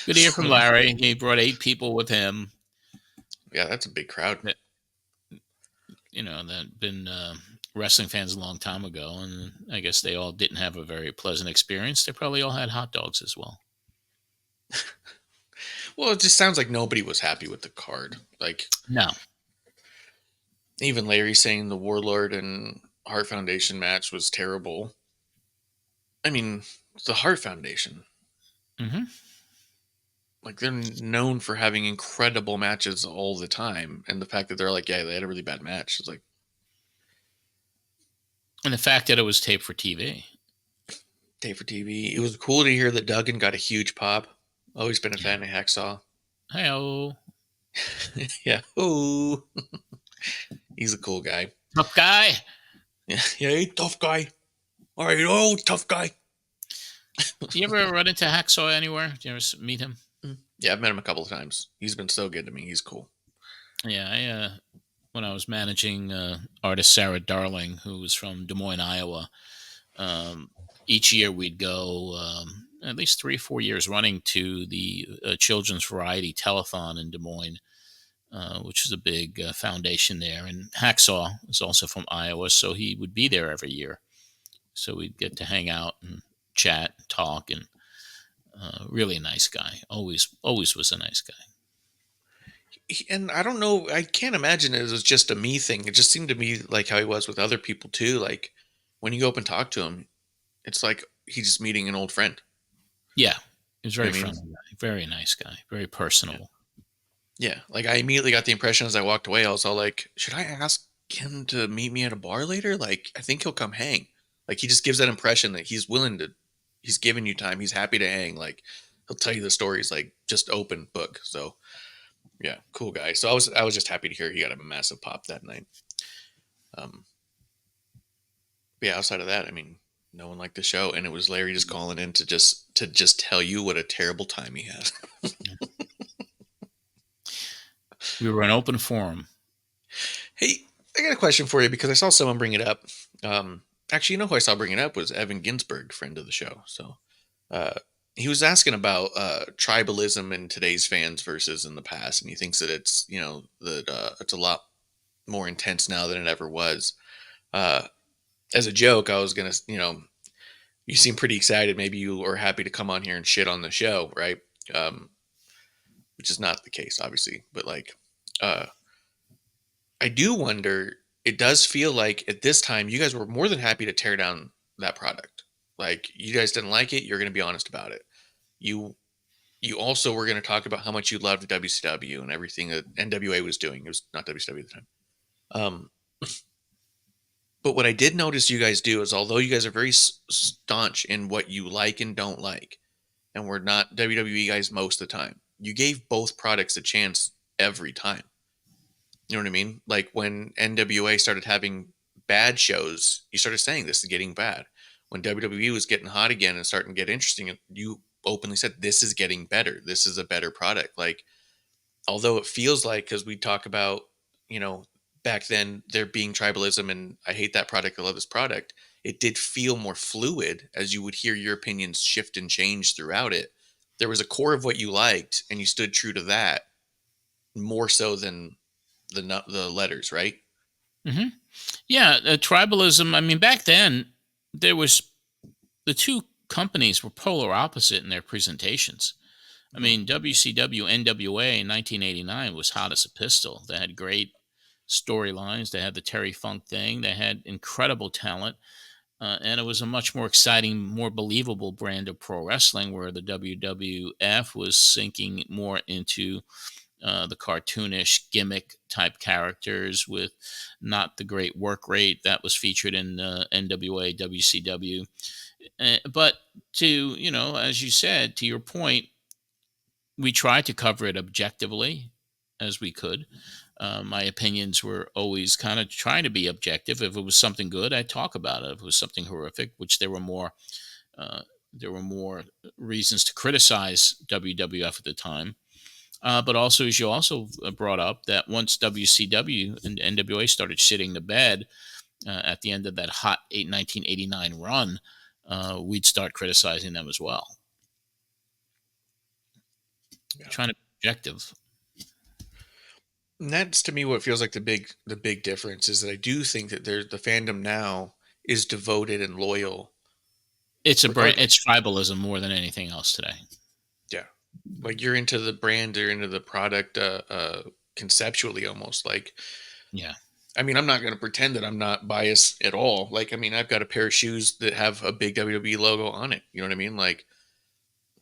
Good to hear from Larry. He brought 8 people with him. Yeah, that's a big crowd. That had been wrestling fans a long time ago, and I guess they all didn't have a very pleasant experience. They probably all had hot dogs as well. Well, it just sounds like nobody was happy with the card. Like, no. Even Larry saying the Warlord and Hart Foundation match was terrible. I mean, it's the Hart Foundation. Mm-hmm. Like, they're known for having incredible matches all the time. And the fact that they're like, yeah, they had a really bad match. It's like... And the fact that it was taped for TV. Taped for TV. It was cool to hear that Duggan got a huge pop. Always been a fan of Hacksaw. Hey-oh. Yeah. Oh. He's a cool guy. Tough guy. Yeah, tough guy. All right, tough guy. Do you ever run into Hacksaw anywhere? Do you ever meet him? Yeah, I've met him a couple of times. He's been so good to me. He's cool. Yeah, when I was managing artist Sarah Darling, who was from Des Moines, Iowa, each year we'd go at least 3 or 4 years running to the Children's Variety Telethon in Des Moines, which is a big foundation there. And Hacksaw is also from Iowa, so he would be there every year. So we'd get to hang out and chat, and talk, and really a nice guy. Always was a nice guy. And I don't know, I can't imagine it was just a me thing. It just seemed to me like how he was with other people too. Like when you go up and talk to him, it's like he's just meeting an old friend. Yeah, he was very friendly guy, very nice guy, very personable. Yeah, like I immediately got the impression as I walked away, I was all like, should I ask him to meet me at a bar later? Like, I think he'll come hang. Like, he just gives that impression that he's willing to, he's giving you time. He's happy to hang. Like, he'll tell you the stories. Like, just open book. So yeah, cool guy. So I was just happy to hear he got a massive pop that night. But yeah, outside of that, I mean, no one liked the show, and it was Larry just calling in to just tell you what a terrible time he had. We were an open forum. Hey, I got a question for you because I saw someone bring it up. Actually, you know who I saw bring it up was Evan Ginsberg, friend of the show. So he was asking about tribalism in today's fans versus in the past, and he thinks that it's it's a lot more intense now than it ever was. As a joke, I was gonna, you seem pretty excited. Maybe you are happy to come on here and shit on the show, right? Which is not the case, obviously. But like, I do wonder. It does feel like at this time you guys were more than happy to tear down that product. Like you guys didn't like it. You're going to be honest about it. You also were going to talk about how much you loved WCW and everything that NWA was doing. It was not WCW at the time. But what I did notice you guys do is, although you guys are very staunch in what you like and don't like, and we're not WWE guys most of the time, you gave both products a chance every time. You know what I mean? Like when NWA started having bad shows, you started saying this is getting bad. When WWE was getting hot again and starting to get interesting, you openly said this is getting better. This is a better product. Like, although it feels like, because we talk about, back then there being tribalism and I hate that product, I love this product. It did feel more fluid as you would hear your opinions shift and change throughout it. There was a core of what you liked and you stood true to that more so than the letters, right? Mm-hmm. Yeah, tribalism. I mean, back then there was the two companies were polar opposite in their presentations. I mean, WCW NWA in 1989 was hot as a pistol. They had great storylines. They had the Terry Funk thing. They had incredible talent. And it was a much more exciting, more believable brand of pro wrestling, where the WWF was sinking more into the cartoonish gimmick type characters with not the great work rate that was featured in NWA, WCW. But as you said, to your point, we tried to cover it objectively as we could. My opinions were always kind of trying to be objective. If it was something good, I'd talk about it. If it was something horrific, which there were more reasons to criticize WWF at the time. But also, as you also brought up, that once WCW and NWA started shitting the bed at the end of that hot 1989 run, we'd start criticizing them as well. Yeah. Trying to be objective. And that's to me what feels like the big difference is that I do think that the fandom now is devoted and loyal. It's it's tribalism more than anything else today. Yeah. Like you're into the brand, you're into the product conceptually almost. Like, yeah. I mean, I'm not going to pretend that I'm not biased at all. Like, I mean, I've got a pair of shoes that have a big WWE logo on it. You know what I mean? Like,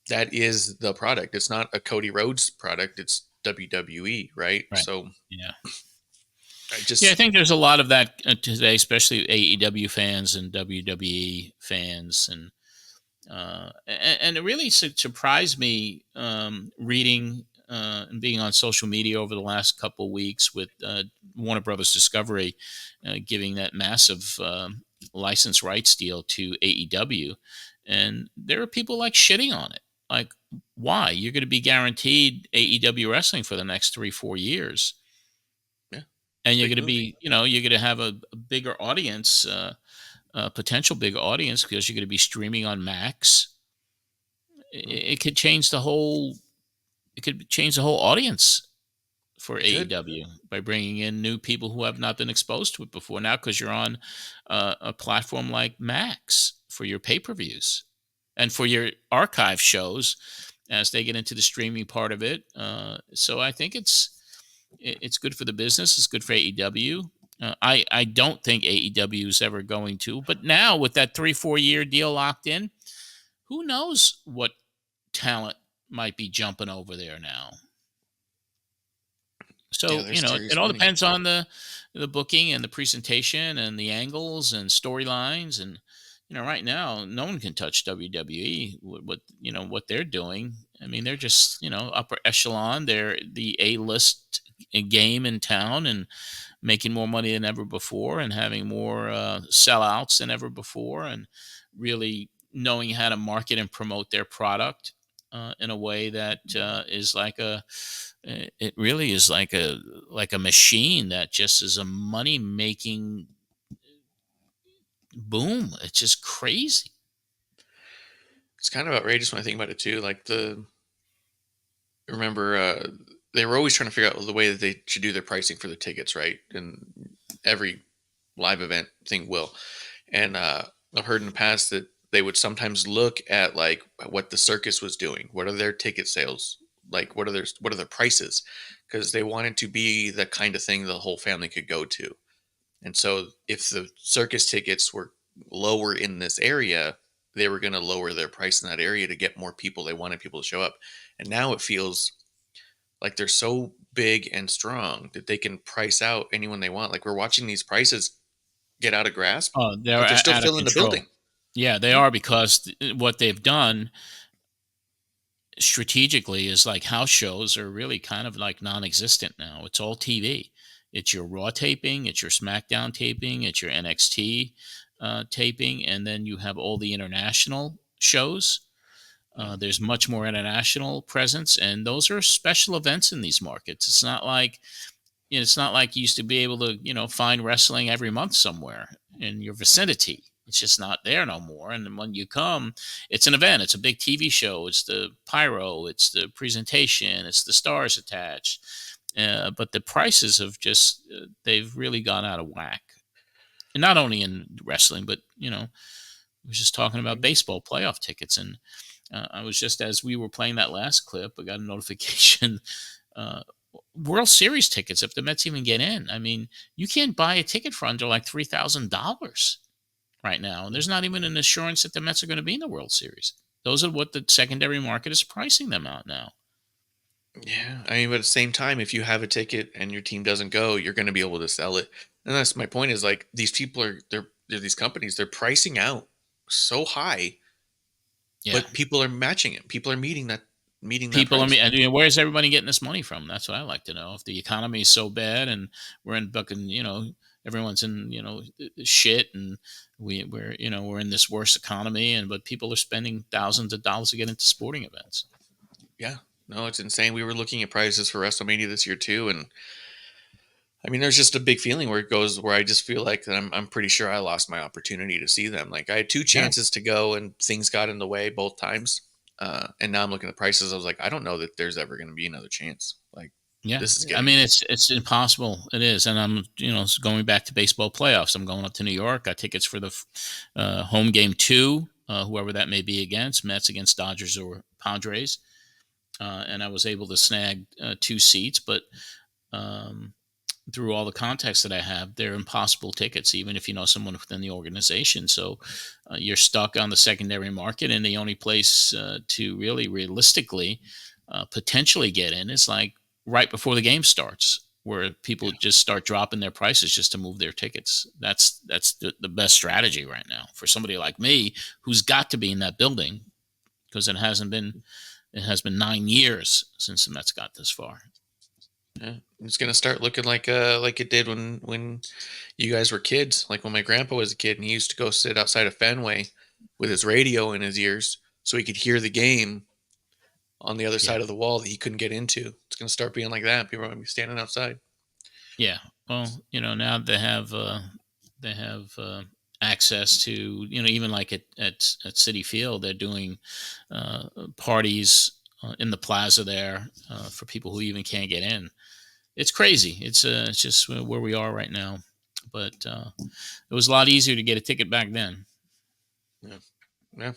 that is the product. It's not a Cody Rhodes product. It's WWE, right? So, yeah. I think there's a lot of that today, especially AEW fans and WWE fans, and it really surprised me reading and being on social media over the last couple of weeks with Warner Brothers Discovery giving that massive license rights deal to AEW, and there are people like shitting on it. Like, why? You're going to be guaranteed AEW wrestling for the next 3-4 years. Yeah. And you're going to be, you're going to have a bigger audience, potential bigger audience, because you're going to be streaming on Max. It could change the whole audience for AEW by bringing in new people who have not been exposed to it before now, because you're on a platform like Max for your pay-per-views and for your archive shows as they get into the streaming part of it. So I think it's good for the business. It's good for AEW. I don't think AEW is ever going to, but now with that 3-4 year deal locked in, who knows what talent might be jumping over there now. So, it all depends on the booking and the presentation and the angles and storylines. And, right now, no one can touch WWE, what they're doing. I mean, they're just, upper echelon. They're the A-list game in town and making more money than ever before and having more sellouts than ever before and really knowing how to market and promote their product in a way that is it really is like a machine that just is a money-making boom. It's just crazy. It's kind of outrageous when I think about it too. Like remember they were always trying to figure out the way that they should do their pricing for the tickets, right? And every live event thing will. And I've heard in the past that they would sometimes look at like what the circus was doing. What are their ticket sales? Like what are their prices? Because they wanted to be the kind of thing the whole family could go to. And so if the circus tickets were lower in this area, they were going to lower their price in that area to get more people. They wanted people to show up. And now it feels like they're so big and strong that they can price out anyone they want. Like we're watching these prices get out of grasp, Oh, but they're still out of filling the control. building. Yeah, they are, because what they've done strategically is like house shows are really kind of like non-existent now. It's all TV. It's your Raw taping, it's your SmackDown taping, it's your NXT taping, and then you have all the international shows. There's much more international presence, and those are special events in these markets. It's not like you used to be able to find wrestling every month somewhere in your vicinity. It's just not there no more. And when you come, it's an event. It's a big TV show. It's the pyro. It's the presentation. It's the stars attached. But the prices have they've really gone out of whack. And not only in wrestling, but, I was just talking about baseball playoff tickets. And I was just, as we were playing that last clip, I got a notification, World Series tickets, if the Mets even get in. I mean, you can't buy a ticket for under like $3,000 right now. And there's not even an assurance that the Mets are going to be in the World Series. Those are what the secondary market is pricing them out now. Yeah. I mean, but at the same time, if you have a ticket and your team doesn't go, you're going to be able to sell it. And that's my point, is like these people they're these companies, they're pricing out so high, but people are matching it. People are meeting that price. Where's everybody getting this money from? That's what I like to know. If the economy is so bad and we're in fucking, everyone's in, shit, and we're in this worse economy, but people are spending thousands of dollars to get into sporting events. Yeah, no, it's insane. We were looking at prices for WrestleMania this year too, and I mean, there's just a big feeling where I just feel like that I'm pretty sure I lost my opportunity to see them. Like I had two chances to go, and things got in the way both times. And now I'm looking at the prices. I was like, I don't know that there's ever going to be another chance. Like, this is getting. I mean, it's impossible. It is, and I'm going back to baseball playoffs. I'm going up to New York. Got tickets for the home game 2, whoever that may be against, Mets against Dodgers or Padres, and I was able to snag 2 seats, but. Through all the contacts that I have, they're impossible tickets, even if you know someone within the organization. So you're stuck on the secondary market, and the only place to really realistically potentially get in is like right before the game starts, where people just start dropping their prices just to move their tickets. That's the best strategy right now for somebody like me who's got to be in that building, because it has been 9 years since the Mets got this far. Yeah, it's gonna start looking like it did when you guys were kids. Like when my grandpa was a kid, and he used to go sit outside of Fenway with his radio in his ears so he could hear the game on the other side of the wall that he couldn't get into. It's gonna start being like that. People are gonna be standing outside. Yeah, well, now they have access to even like at Citi Field, they're doing parties in the plaza there for people who even can't get in. It's crazy. It's just where we are right now. But it was a lot easier to get a ticket back then. Yeah.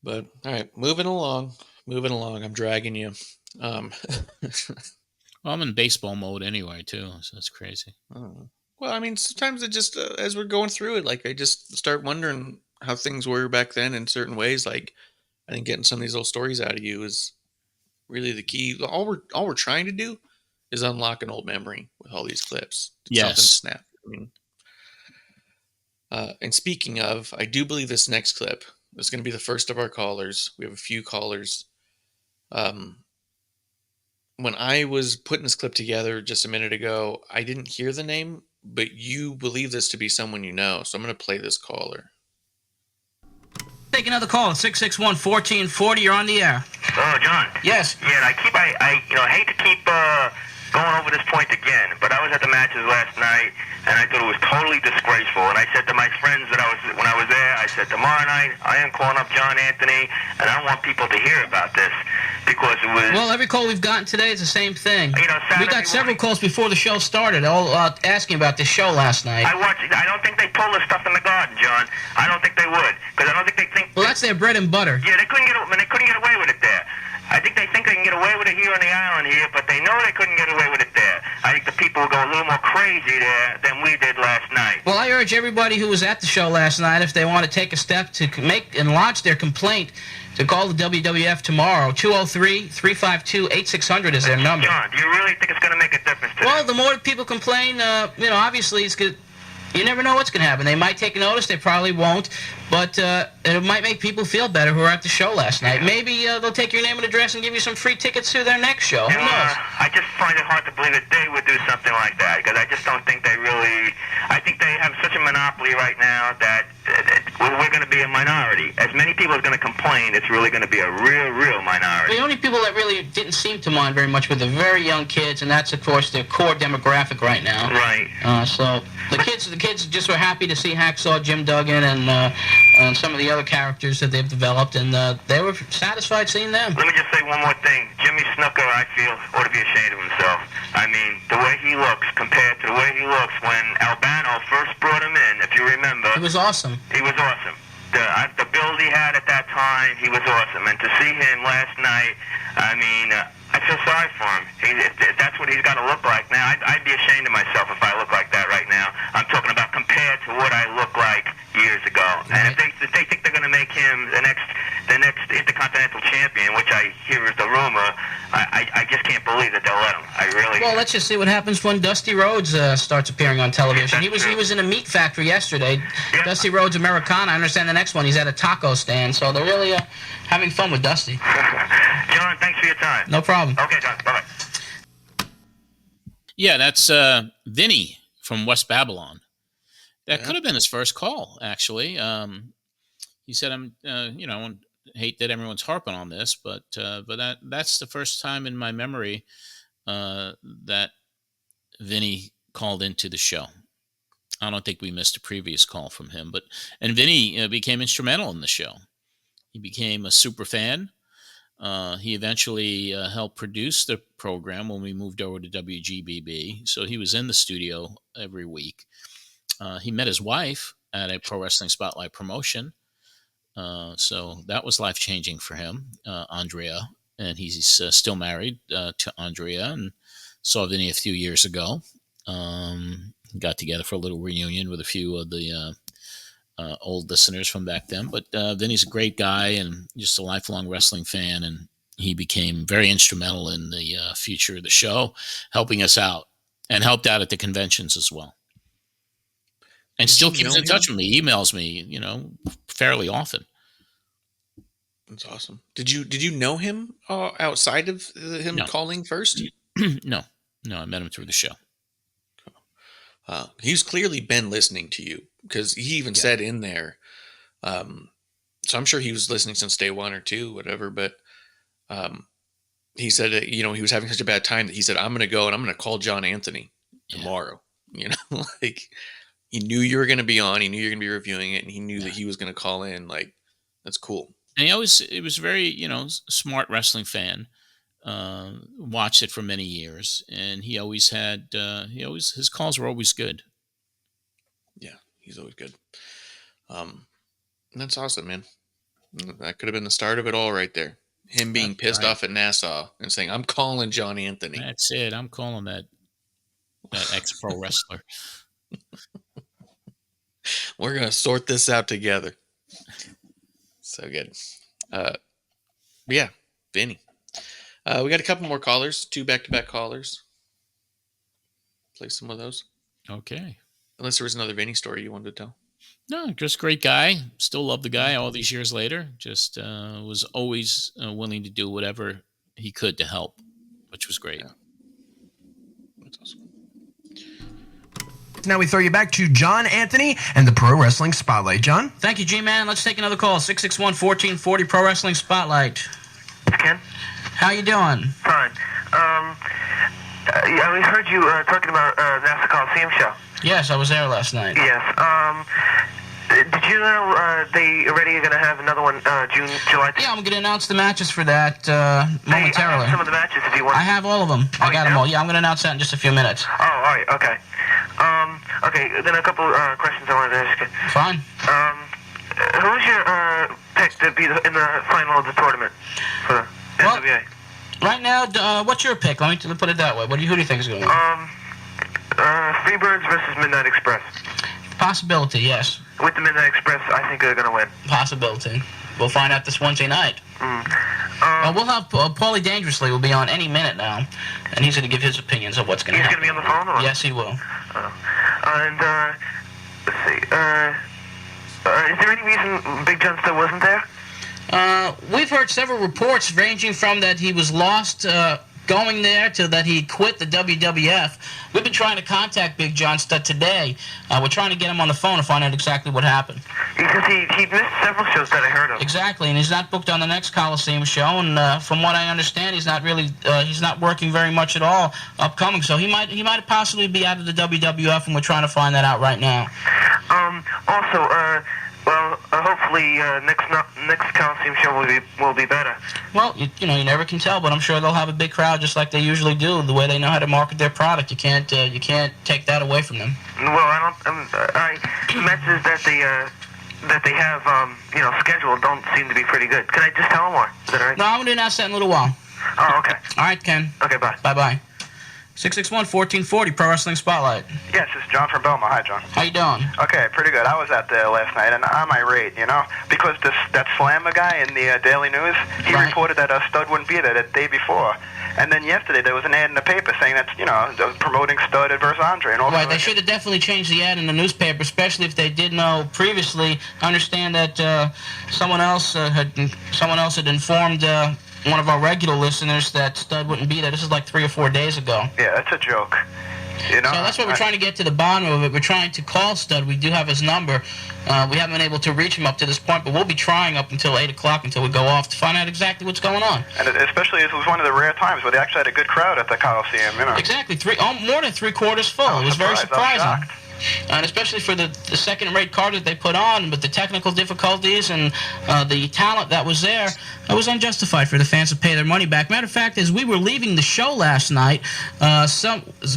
But all right, moving along. I'm dragging you. Well, I'm in baseball mode anyway too, so it's crazy. Well, I mean, sometimes it just as we're going through it, like I just start wondering how things were back then in certain ways. Like I think getting some of these old stories out of you is really the key. All we're trying to do is unlock an old memory with all these clips. Something snap. I mean, and speaking of, I do believe this next clip This is going to be the first of our callers. We have a few callers. When I was putting this clip together just a minute ago, I didn't hear the name, but you believe this to be someone you know. So I'm going to play this caller. Take another call at 661-1440. You're on the air. Oh, John. Yes. Yeah, and I hate to keep going over this point again, but I was at the matches last night, and I thought it was totally disgraceful. And I said to my friends when I was there, I said, tomorrow night, I am calling up John Anthony, and I want people to hear about this, because it was... Well, every call we've gotten today is the same thing. You know, we got several calls before the show started, all asking about this show last night. I don't think they pull this stuff in the garden, John. I don't think they would, because I don't think they think... Well, that's their bread and butter. Yeah, they couldn't get away with it there. I think they think they can get away with it here on the island here, but they know they couldn't get away with it there. I think the people will go a little more crazy there than we did last night. Well, I urge everybody who was at the show last night, if they want to take a step to make and lodge their complaint, to call the WWF tomorrow. 203-352-8600 is their number. John, do you really think it's going to make a difference to Well, them? the more people complain, obviously it's good. You never know what's going to happen. They might take notice. They probably won't. But it might make people feel better who were at the show last night. Maybe they'll take your name and address and give you some free tickets to their next show. Who knows? I just find it hard to believe that they would do something like that, because I just don't think they really... I think they have such a monopoly right now that we're going to be a minority. As many people are going to complain, it's really going to be a real minority. The only people that really didn't seem to mind very much were the very young kids, and that's, of course, their core demographic right now. Right. So the kids just were happy to see Hacksaw Jim Duggan and some of the other characters that they've developed, and they were satisfied seeing them. Let me just say one more thing. Jimmy Snuka, I feel, ought to be ashamed of himself. I mean, the way he looks compared to the way he looks when Albano first brought him in, if you remember. It was awesome. He was awesome. The build he had at that time, he was awesome. And to see him last night, I mean, I feel sorry for him. If that's what he's got to look like now, I'd be ashamed of myself if I look like that right now. I'm talking about compared to what I looked like years ago. Right. And if they think they're going to make him the next Intercontinental Champion, which I hear is the rumor, I just can't believe that they'll let him. I really... Well, let's just see what happens when Dusty Rhodes starts appearing on television. He was in a meat factory yesterday. Yep. Dusty Rhodes Americana. I understand the next one he's at a taco stand, so they're really having fun with Dusty. John, thanks for your time. No problem. Okay, John. Bye-bye. Yeah, that's Vinny from West Babylon. That could have been his first call, actually. He said, I hate that everyone's harping on this, but that's the first time in my memory that Vinny called into the show. I don't think we missed a previous call from him, and Vinny became instrumental in the show. He became a super fan. He eventually helped produce the program when we moved over to WGBB. So he was in the studio every week. He met his wife at a Pro Wrestling Spotlight promotion. So that was life-changing for him, Andrea. And he's still married to Andrea, and saw Vinny a few years ago. Got together for a little reunion with a few of the old listeners from back then. But Vinny's a great guy and just a lifelong wrestling fan, and he became very instrumental in the future of the show, helping us out, and helped out at the conventions as well. And still keeps in touch with me, emails me, fairly often. That's awesome. Did you know him outside of him calling first? No, I met him through the show. He's clearly been listening to you, because he even said in there, so I'm sure he was listening since day one or two, whatever, but he said that, he was having such a bad time that he said, I'm going to go and I'm going to call John Anthony tomorrow. Like, he knew you were going to be on, he knew you were going to be reviewing it, and he knew that he was going to call in. Like, that's cool. And he was very, smart wrestling fan. Watched it for many years, and he always had, his calls were always good. Yeah, he's always good. That's awesome, man. That could have been the start of it all right there. Him being pissed off at Nassau and saying, I'm calling John Anthony. That's it. I'm calling that ex-pro wrestler. We're going to sort this out together. So good. Yeah, Vinny. We got a couple more callers, 2 back-to-back callers. Play some of those. Okay. Unless there was another Vinny story you wanted to tell. No, just great guy. Still love the guy all these years later. Just was always willing to do whatever he could to help, which was great. Yeah. That's awesome. Now we throw you back to John Anthony and the Pro Wrestling Spotlight. John? Thank you, G-Man. Let's take another call. 661-1440 Pro Wrestling Spotlight. Ken? How you doing? Fine. I heard you talking about Nassau Coliseum show. Yes, I was there last night. Yes. Did you know they already are going to have another one July 10th? Yeah, I'm going to announce the matches for that momentarily. I have some of the matches if you want. I have all of them. I got them all. Yeah, I'm going to announce that in just a few minutes. Oh, all right. Okay. Okay, then a couple questions I wanted to ask you. Fine. Who's your pick to be in the final of the tournament for the NWA? Right now, what's your pick? Let me put it that way. Who do you think is going to win? Freebirds versus Midnight Express. Possibility, yes. With the Midnight Express, I think they're going to win. Possibility. We'll find out this Wednesday night. We'll have Paulie Dangerously will be on any minute now, and he's going to give his opinions of what's going to happen. He's going to be on the phone? Or? Yes, he will. And, let's see, is there any reason Big John still wasn't there? We've heard several reports ranging from that he was lost going there to that he quit the WWF. We've been trying to contact Big John Studd today. We're trying to get him on the phone to find out exactly what happened. Because he missed several shows that I heard of. Exactly, and he's not booked on the next Coliseum show, and from what I understand, he's not really he's not working very much at all upcoming, so he might possibly be out of the WWF, and we're trying to find that out right now. Also, hopefully next Coliseum show will be better. Well, you never can tell, but I'm sure they'll have a big crowd just like they usually do. The way they know how to market their product, you can't take that away from them. Well, matches that they have scheduled don't seem to be pretty good. Can I just tell them more? Is that all right? No, I'm gonna announce that in a little while. Oh, okay. All right, Ken. Okay, bye. Bye. 661-1440 Pro Wrestling Spotlight. Yes, it's John from Belmont. Hi, John. How you doing? Okay, pretty good. I was out there last night, and I'm irate, because that Slammer guy in the Daily News, he reported that Studd wouldn't be there the day before. And then yesterday there was an ad in the paper saying that, promoting Studd versus Andre. And all right, they should have definitely changed the ad in the newspaper, especially if they did know previously. Understand that someone else had informed one of our regular listeners that Studd wouldn't be there. This is like 3 or 4 days ago. Yeah, that's a joke. So that's what we're trying to get to the bottom of it. We're trying to call Studd. We do have his number. We haven't been able to reach him up to this point, but we'll be trying up until 8 o'clock until we go off to find out exactly what's going on. And especially it was one of the rare times where they actually had a good crowd at the Coliseum, Exactly. More than 3/4 full. It was very surprising. And especially for the second-rate card that they put on, but the technical difficulties and the talent that was there, it was unjustified for the fans to pay their money back. Matter of fact, as we were leaving the show last night,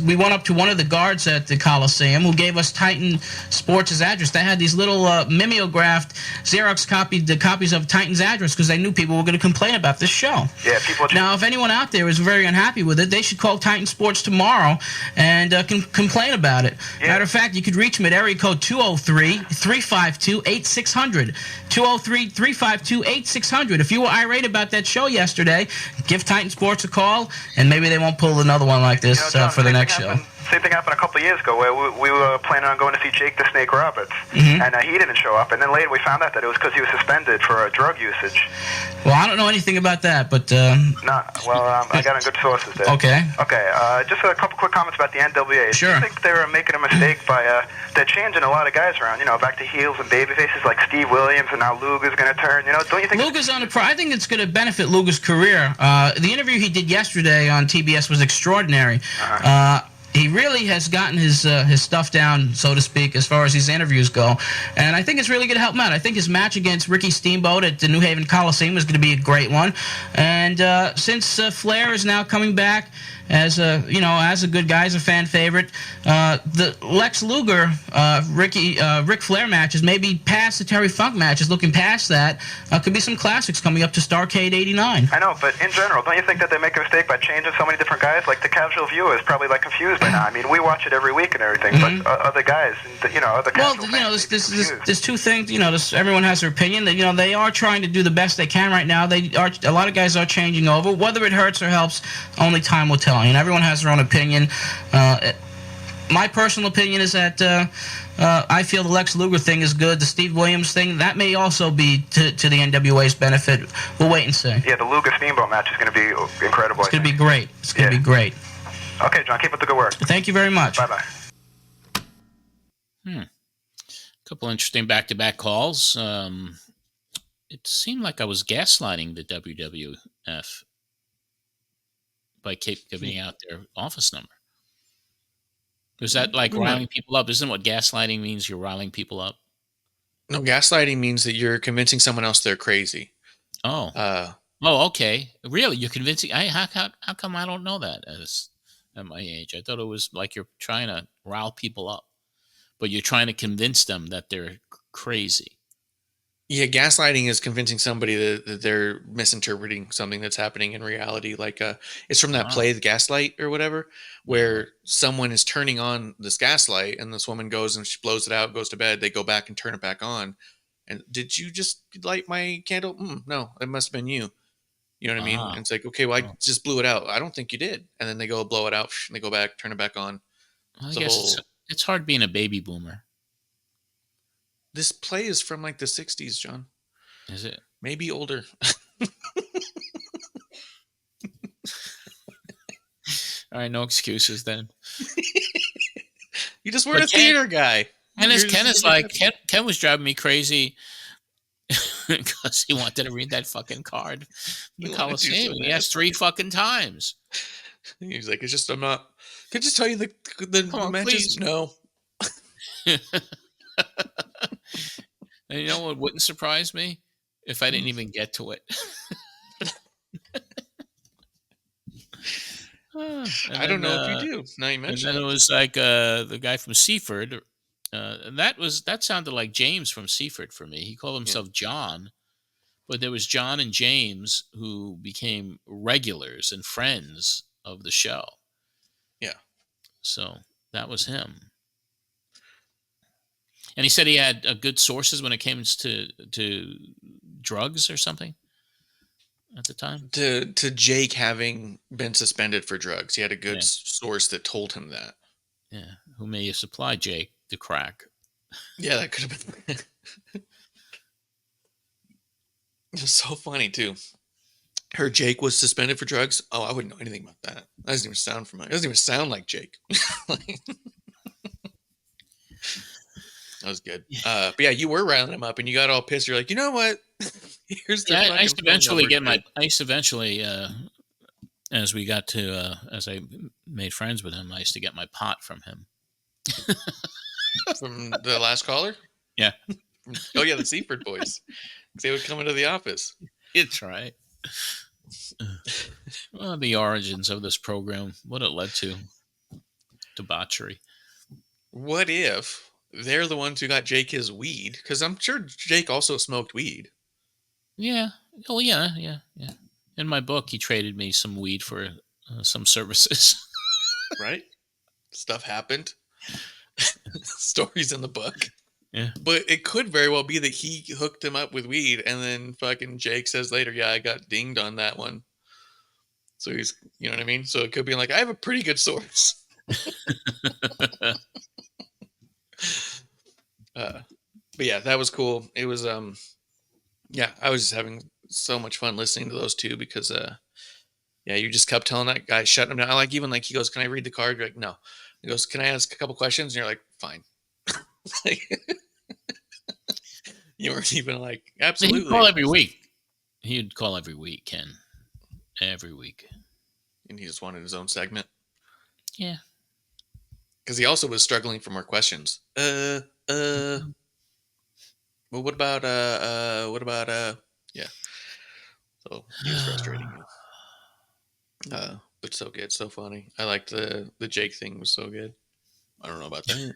we went up to one of the guards at the Coliseum who gave us Titan Sports' address. They had these little mimeographed Xerox copies of Titan's address because they knew people were going to complain about this show. Yeah, people. Now, if anyone out there is very unhappy with it, they should call Titan Sports tomorrow and complain about it. Yeah. Matter of fact, you could reach them at area code 203-352-8600. 203-352-8600. If you were irate about that show yesterday, give Titan Sports a call, and maybe they won't pull another one like this John, for the next show. Same thing happened a couple of years ago where we were planning on going to see Jake the Snake Roberts, and he didn't show up. And then later we found out that it was because he was suspended for drug usage. Well, I don't know anything about that, but... I got on good sources there. Okay. Okay, just a couple quick comments about the NWA. Sure. Do you think they were making a mistake by... they're changing a lot of guys around, back to heels and baby faces like Steve Williams, and now Luger's going to turn, don't you think... Luger's I think it's going to benefit Luger's career. The interview he did yesterday on TBS was extraordinary. He really has gotten his stuff down, so to speak, as far as these interviews go. And I think it's really going to help him out. I think his match against Ricky Steamboat at the New Haven Coliseum is going to be a great one. And since Flair is now coming back as a good guy, as a fan favorite, the Lex Luger, Ric Flair matches, maybe past the Terry Funk matches, looking past that, could be some classics coming up to Starrcade 89. I know, but in general, don't you think that they make a mistake by changing so many different guys? Like the casual viewer is probably confused by now. I mean, we watch it every week and everything, but other guys, other casual fans, there's two things. Everyone has their opinion. That they are trying to do the best they can right now. A lot of guys are changing over. Whether it hurts or helps, only time will tell. And everyone has their own opinion. my personal opinion is that I feel the Lex Luger thing is good. The Steve Williams thing, that may also be to the NWA's benefit. We'll wait and see. Yeah, the Luger Steamboat match is going to be incredible. It's going to be great. It's going to be great. Okay, John, keep up the good work. Thank you very much. Bye-bye. Couple interesting back-to-back calls. It seemed like I was gaslighting the WWF by giving out their office number. Is that like riling people up? Isn't what gaslighting means? You're riling people up? No, gaslighting means that you're convincing someone else they're crazy. Oh. Okay. Really? You're convincing? How come I don't know that at my age? I thought it was like you're trying to rile people up, but you're trying to convince them that they're crazy. Yeah, gaslighting is convincing somebody that they're misinterpreting something that's happening in reality. Like it's from that play, The Gaslight or whatever, where someone is turning on this gaslight and this woman goes and she blows it out, goes to bed. They go back and turn it back on. And did you just light my candle? No, it must have been you. You know what I mean? And it's like, okay, well, I just blew it out. I don't think you did. And then they go blow it out and they go back, turn it back on. Well, I guess it's hard being a baby boomer. This play is from like the 60s, John. Is it? Maybe older. All right, no excuses then. You just weren't a theater guy. And Ken is like, Ken was driving me crazy because he wanted to read that fucking card. The Coliseum. He asked 3 fucking times. He's like, it's just, I'm not. Can I just tell you the matches? Please. No. And you know what wouldn't surprise me? If I didn't even get to it. I don't know if you do. Now you mentioned it. And then it was like the guy from Seaford. And that sounded like James from Seaford for me. He called himself John. But there was John and James who became regulars and friends of the show. Yeah. So that was him. And he said he had good sources when it came to drugs or something at the time. To Jake having been suspended for drugs, he had a good source that told him that. Yeah, who may have supplied Jake the crack. Yeah, that could have been. It was so funny too. Heard Jake was suspended for drugs. Oh, I wouldn't know anything about that. That doesn't even sound familiar. It doesn't even sound like Jake. That was good. But yeah, you were riling him up, and you got all pissed. You're like, you know what? Here's the. I used to eventually as we got to as I made friends with him, I used to get my pot from him. From the last caller? Yeah. Oh yeah, the Seaford boys. They would come into the office. It's right. Well, the origins of this program, what it led to. Debauchery. What if they're the ones who got Jake his weed? Because I'm sure Jake also smoked weed. Yeah. Oh, yeah. In my book, he traded me some weed for some services. Right? Stuff happened. Stories in the book. Yeah. But it could very well be that he hooked him up with weed, and then fucking Jake says later, yeah, I got dinged on that one. So he's, you know what I mean? So it could be like, I have a pretty good source. But yeah, that was cool. It was yeah, I was just having so much fun listening to those two because yeah, you just kept telling that guy, shut him down. Like even like he goes, can I read the card? You're like, no. He goes, can I ask a couple questions? And you're like, fine. You weren't even like, absolutely. He'd call every week. He'd call every week, Ken. Every week. And he just wanted his own segment. Yeah. Because he also was struggling for more questions. Well, what about, yeah. So he was frustrating me. But so good, so funny. I liked the Jake thing was so good. I don't know about that.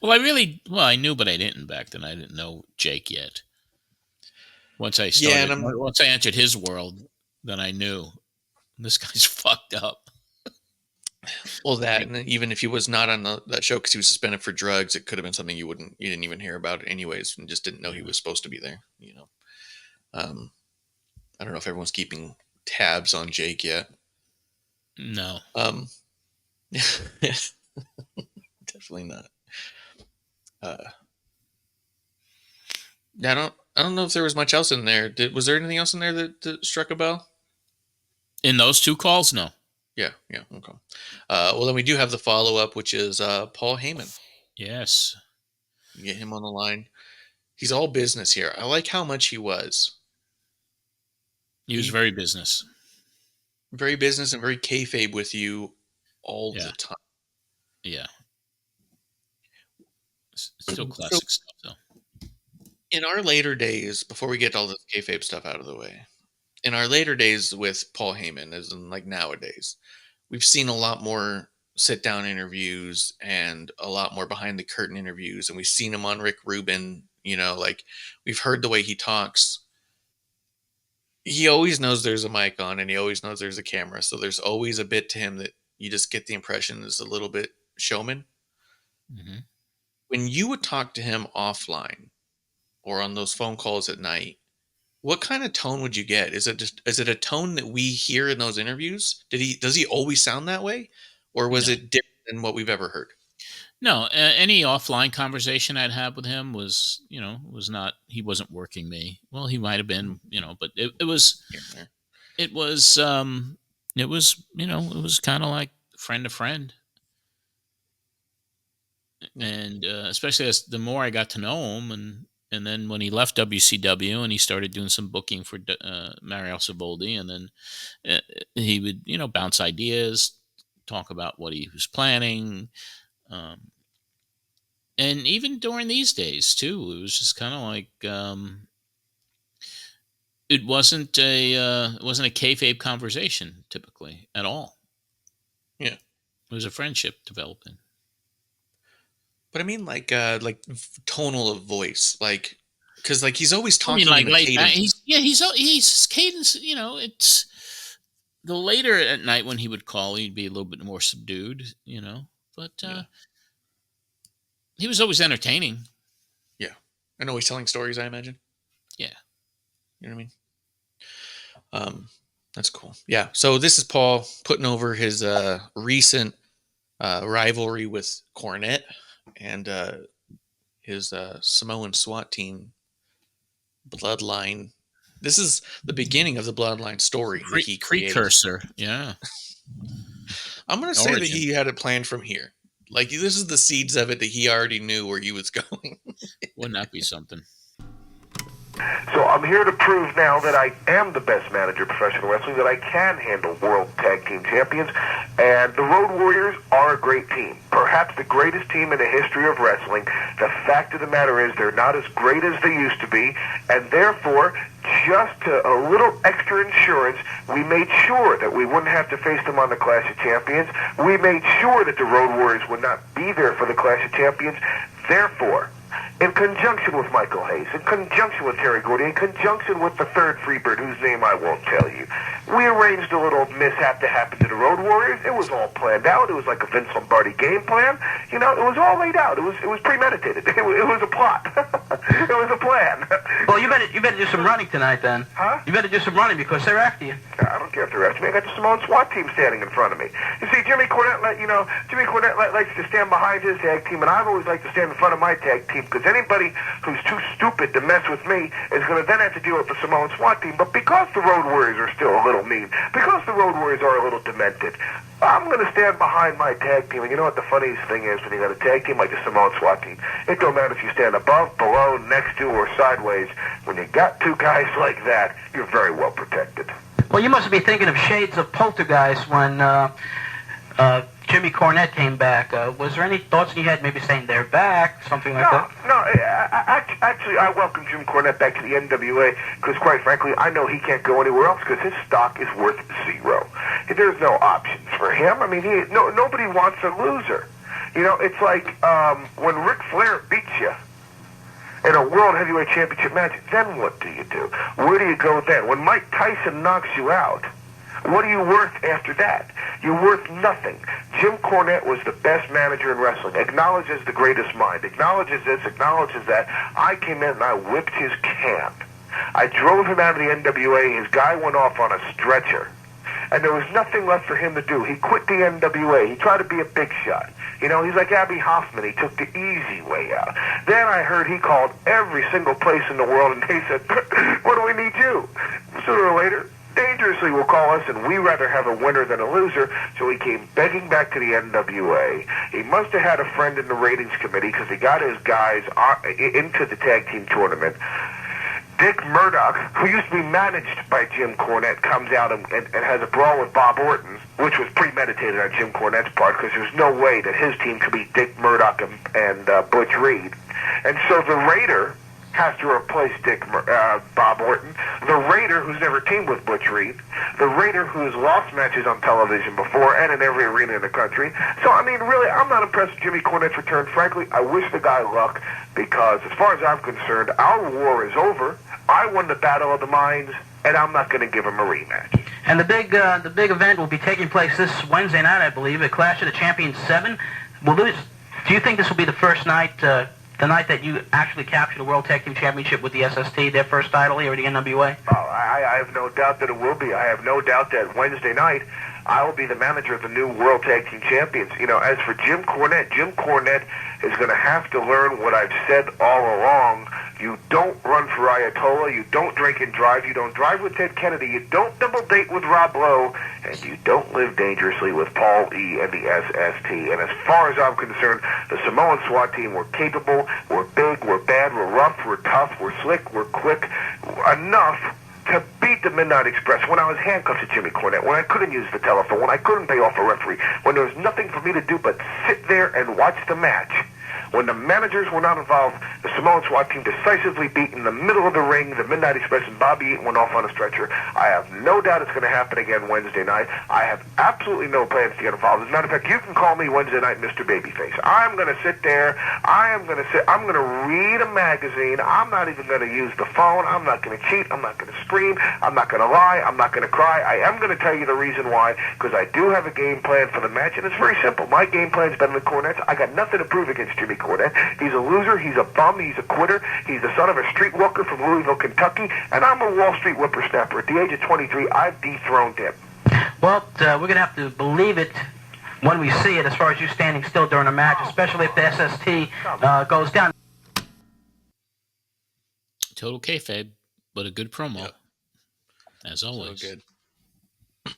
Well, I knew, but I didn't back then. I didn't know Jake yet. Once I started, once I entered his world, then I knew this guy's fucked up. Well, that, and even if he was not on that show because he was suspended for drugs, it could have been something you didn't even hear about anyways, and just didn't know he was supposed to be there. You know, I don't know if everyone's keeping tabs on Jake yet. No. Definitely not. Yeah, I don't know if there was much else in there. Was there anything else in there that struck a bell? In those two calls, no. Yeah, okay. Well, then we do have the follow-up, which is Paul Heyman. Yes. You get him on the line. He's all business here. I like how much he was. He was very business. Very business and very kayfabe with you all the time. Yeah. Still classic stuff, though. In our later days, before we get all this kayfabe stuff out of the way, in our later days with Paul Heyman, as in like nowadays, we've seen a lot more sit-down interviews and a lot more behind-the-curtain interviews, and we've seen him on Rick Rubin. Like we've heard the way he talks. He always knows there's a mic on, and he always knows there's a camera. So there's always a bit to him that you just get the impression is a little bit showman. Mm-hmm. When you would talk to him offline or on those phone calls at night, what kind of tone would you get? Is it a tone that we hear in those interviews? Does he always sound that way, or was it different than what we've ever heard? No, any offline conversation I'd have with him was not, he wasn't working me. Well, he might have been, but it was kind of like friend to friend. And especially as the more I got to know him, and then when he left WCW and he started doing some booking for Mario Savoldi, and then he would, bounce ideas, talk about what he was planning. And even during these days too, it was just kind of like it wasn't a kayfabe conversation typically at all. Yeah, it was a friendship developing. But I mean, like tonal of voice, like because like he's always talking like in a cadence. He's cadence. It's the later at night when he would call, he'd be a little bit more subdued. But. He was always entertaining. Yeah. And always telling stories, I imagine. Yeah. You know what I mean? That's cool. Yeah. So this is Paul putting over his recent rivalry with Cornette and his Samoan SWAT team bloodline. This is the beginning of the bloodline story that he created. Precursor. Yeah. I'm going to say that he had it planned from here. Like, this is the seeds of it that he already knew where he was going. Wouldn't that be something? So I'm here to prove now that I am the best manager of professional wrestling, that I can handle World Tag Team Champions, and the Road Warriors are a great team. Perhaps the greatest team in the history of wrestling. The fact of the matter is they're not as great as they used to be, and therefore, just a little extra insurance, we made sure that we wouldn't have to face them on the Clash of Champions. We made sure that the Road Warriors would not be there for the Clash of Champions. Therefore, in conjunction with Michael Hayes, in conjunction with Terry Gordy, in conjunction with the third Freebird, whose name I won't tell you, we arranged a little mishap to happen to the Road Warriors. It was all planned out. It was like a Vince Lombardi game plan. It was all laid out. It was premeditated. It was a plot. It was a plan. Well, you better do some running tonight, then. Huh? You better do some running because they're after you. I don't care if they're after me. I got the Samoan SWAT team standing in front of me. You see, Jimmy Cornette likes to stand behind his tag team, and I've always liked to stand in front of my tag team, because anybody who's too stupid to mess with me is going to then have to deal with the Samoan SWAT team. But because the Road Warriors are still a little mean, because the Road Warriors are a little demented, I'm going to stand behind my tag team. And you know what the funniest thing is when you got a tag team like the Samoan SWAT team? It don't matter if you stand above, below, next to, or sideways. When you got two guys like that, you're very well protected. Well, you must be thinking of shades of Poltergeist when Jimmy Cornette came back. Was there any thoughts in your head, maybe saying they're back, something like that? No, actually, I welcome Jim Cornette back to the NWA because, quite frankly, I know he can't go anywhere else because his stock is worth zero. There's no options for him. I mean, nobody wants a loser. It's like when Ric Flair beats you in a World Heavyweight Championship match, then what do you do? Where do you go then? When Mike Tyson knocks you out, what are you worth after that? You're worth nothing. Jim Cornette was the best manager in wrestling. Acknowledges the greatest mind. Acknowledges this, acknowledges that. I came in and I whipped his can. I drove him out of the NWA. His guy went off on a stretcher. and there was nothing left for him to do. He quit the NWA. He tried to be a big shot. You know, he's like Abby Hoffman. He took the easy way out. Then I heard he called every single place in the world, and they said, what do we need you? Sooner or later, Dangerously will call us, and we rather have a winner than a loser, so he came begging back to the NWA. He must have had a friend in the ratings committee because he got his guys into the tag team tournament. Dick Murdoch, who used to be managed by Jim Cornette, comes out and has a brawl with Bob Orton, which was premeditated on Jim Cornette's part because there's no way that his team could beat Dick Murdoch and Butch Reed. And so the Raider has to replace Bob Orton, the Raider who's never teamed with Butch Reed, the Raider who has lost matches on television before and in every arena in the country. So, I mean, really, I'm not impressed with Jimmy Cornette's return. Frankly, I wish the guy luck because, as far as I'm concerned, our war is over. I won the Battle of the Minds, and I'm not going to give him a rematch. And the big event will be taking place this Wednesday night, I believe, at Clash of the Champions 7. Do you think this will be the first night, the night that you actually capture the World Tag Team Championship with the SST, their first title here at the NWA? Oh, I have no doubt that it will be. I have no doubt that Wednesday night I will be the manager of the new World Tag Team Champions. You know, as for Jim Cornette is going to have to learn what I've said all along. You don't run for Ayatollah. You don't drink and drive. You don't drive with Ted Kennedy. You don't double date with Rob Lowe. And you don't live dangerously with Paul E. and the SST. And as far as I'm concerned, the Samoan SWAT team were capable, we're big, we're bad, we're rough, we're tough, we're slick, we're quick. Enough to beat the Midnight Express when I was handcuffed to Jimmy Cornette, when I couldn't use the telephone, when I couldn't pay off a referee, when there was nothing for me to do but sit there and watch the match. When the managers were not involved, the Samoan SWAT team decisively beat in the middle of the ring the Midnight Express, and Bobby Eaton went off on a stretcher. I have no doubt it's going to happen again Wednesday night. I have absolutely no plans to get involved. As a matter of fact, you can call me Wednesday night Mr. Babyface. I'm going to sit there. I'm going to read a magazine. I'm not even going to use the phone. I'm not going to cheat. I'm not going to scream. I'm not going to lie. I'm not going to cry. I am going to tell you the reason why, because I do have a game plan for the match, and it's very simple. My game plan is better than Cornette's. I got nothing to prove against Jimmy Cornette. He's a loser, he's a bum, he's a quitter, he's the son of a streetwalker from Louisville, Kentucky, and I'm a Wall Street whippersnapper. At the age of 23, I've dethroned him. Well, we're going to have to believe it when we see it, as far as you standing still during a match, especially if the SST goes down. Total kayfabe, but a good promo, yep. As always. So good.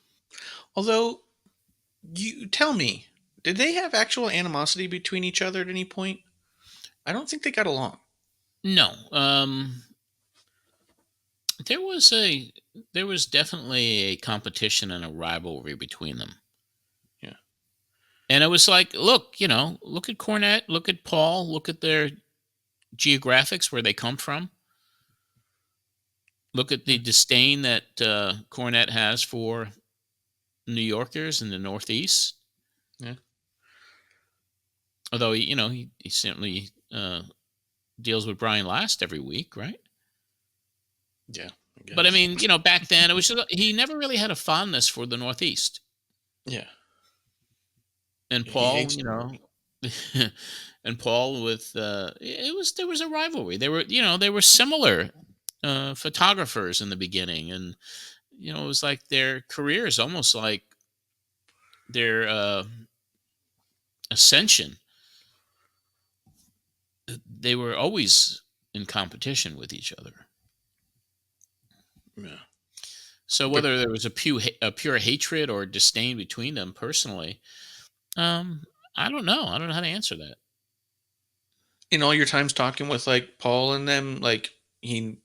Although, you tell me, did they have actual animosity between each other at any point? I don't think they got along. No. There was definitely a competition and a rivalry between them. Yeah. And it was like, look at Cornette, look at Paul, look at their geographics, where they come from. Look at the disdain that Cornette has for New Yorkers in the Northeast. Yeah. Although he certainly deals with Brian Last every week, right? Yeah. But I mean, back then it was he never really had a fondness for the Northeast. Yeah. And Paul, and Paul with there was a rivalry. They were similar photographers in the beginning, and it was like their careers almost like their ascension. They were always in competition with each other. Yeah. So whether there was a pure hatred or disdain between them personally, I don't know. I don't know how to answer that. In all your times talking with like Paul and them, like did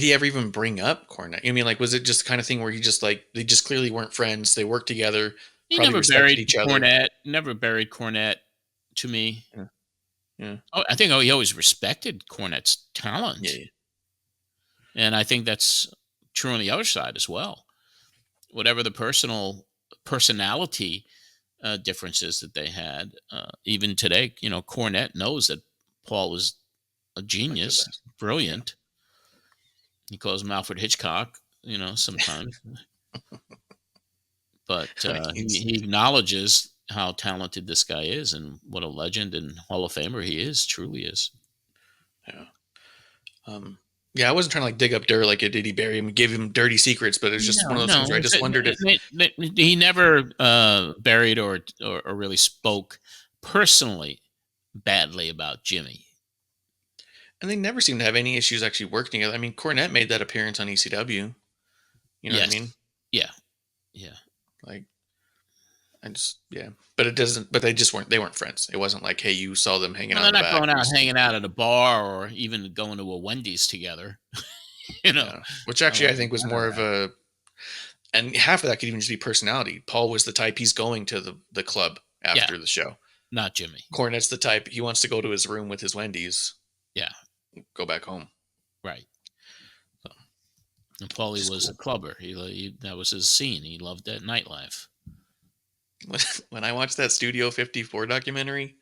he ever even bring up Cornette? I mean, like, was it just the kind of thing where they just clearly weren't friends? They worked together. He never buried Cornette. Never buried Cornette to me. Yeah. Yeah. Oh, I think he always respected Cornette's talent. Yeah. And I think that's true on the other side as well. Whatever the personality differences that they had, even today, Cornette knows that Paul is a genius, brilliant. He calls him Alfred Hitchcock, sometimes. But he acknowledges how talented this guy is and what a legend and Hall of Famer he is, truly is. Yeah. Yeah, I wasn't trying to like dig up dirt like did he bury him and give him dirty secrets, but it was just one of those things where I just wondered if he never buried or really spoke personally badly about Jimmy. And they never seem to have any issues actually working together. I mean, Cornette made that appearance on ECW. You know what I mean? Yeah. Like, but it doesn't. But they weren't friends. It wasn't like, hey, you saw them hanging out. They're not going out hanging out at a bar or even going to a Wendy's together. Which actually I think was more of a, and half of that could even just be personality. Paul was the type he's going to the club after the show. Not Jimmy. Cornette's the type he wants to go to his room with his Wendy's. Yeah. Go back home. Right. So, and Paulie was a clubber. He that was his scene. He loved that nightlife. When I watched that Studio 54 documentary,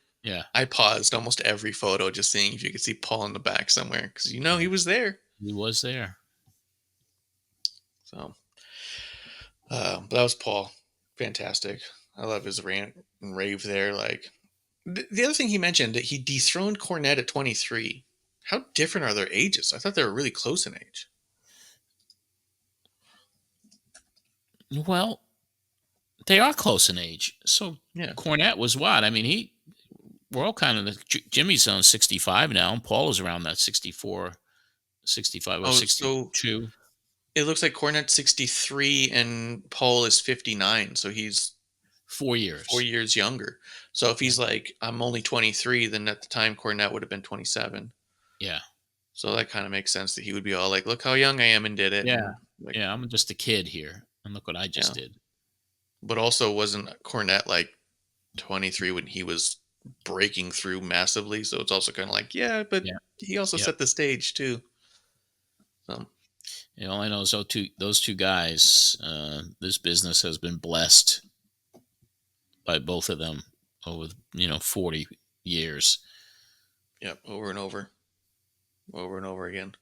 I paused almost every photo just seeing if you could see Paul in the back somewhere because he was there. He was there. So, but that was Paul. Fantastic. I love his rant and rave there. Like the other thing he mentioned that he dethroned Cornette at 23. How different are their ages? I thought they were really close in age. Well, they are close in age. So Cornette was what? I mean, we're all kind of Jimmy's on 65 now, and Paul is around that 64, 65 or 62. So it looks like Cornette's 63 and Paul is 59. So he's 4 years. 4 years younger. So if he's like, I'm only 23, then at the time Cornette would have been 27. Yeah. So that kind of makes sense that he would be all like, look how young I am and did it. Yeah. I'm just a kid here. And look what I just did. But also wasn't Cornette like 23 when he was breaking through massively? So it's also kind of like, but he also set the stage too. So all I know is those two guys, this business has been blessed by both of them over 40 years. Yep, over and over again.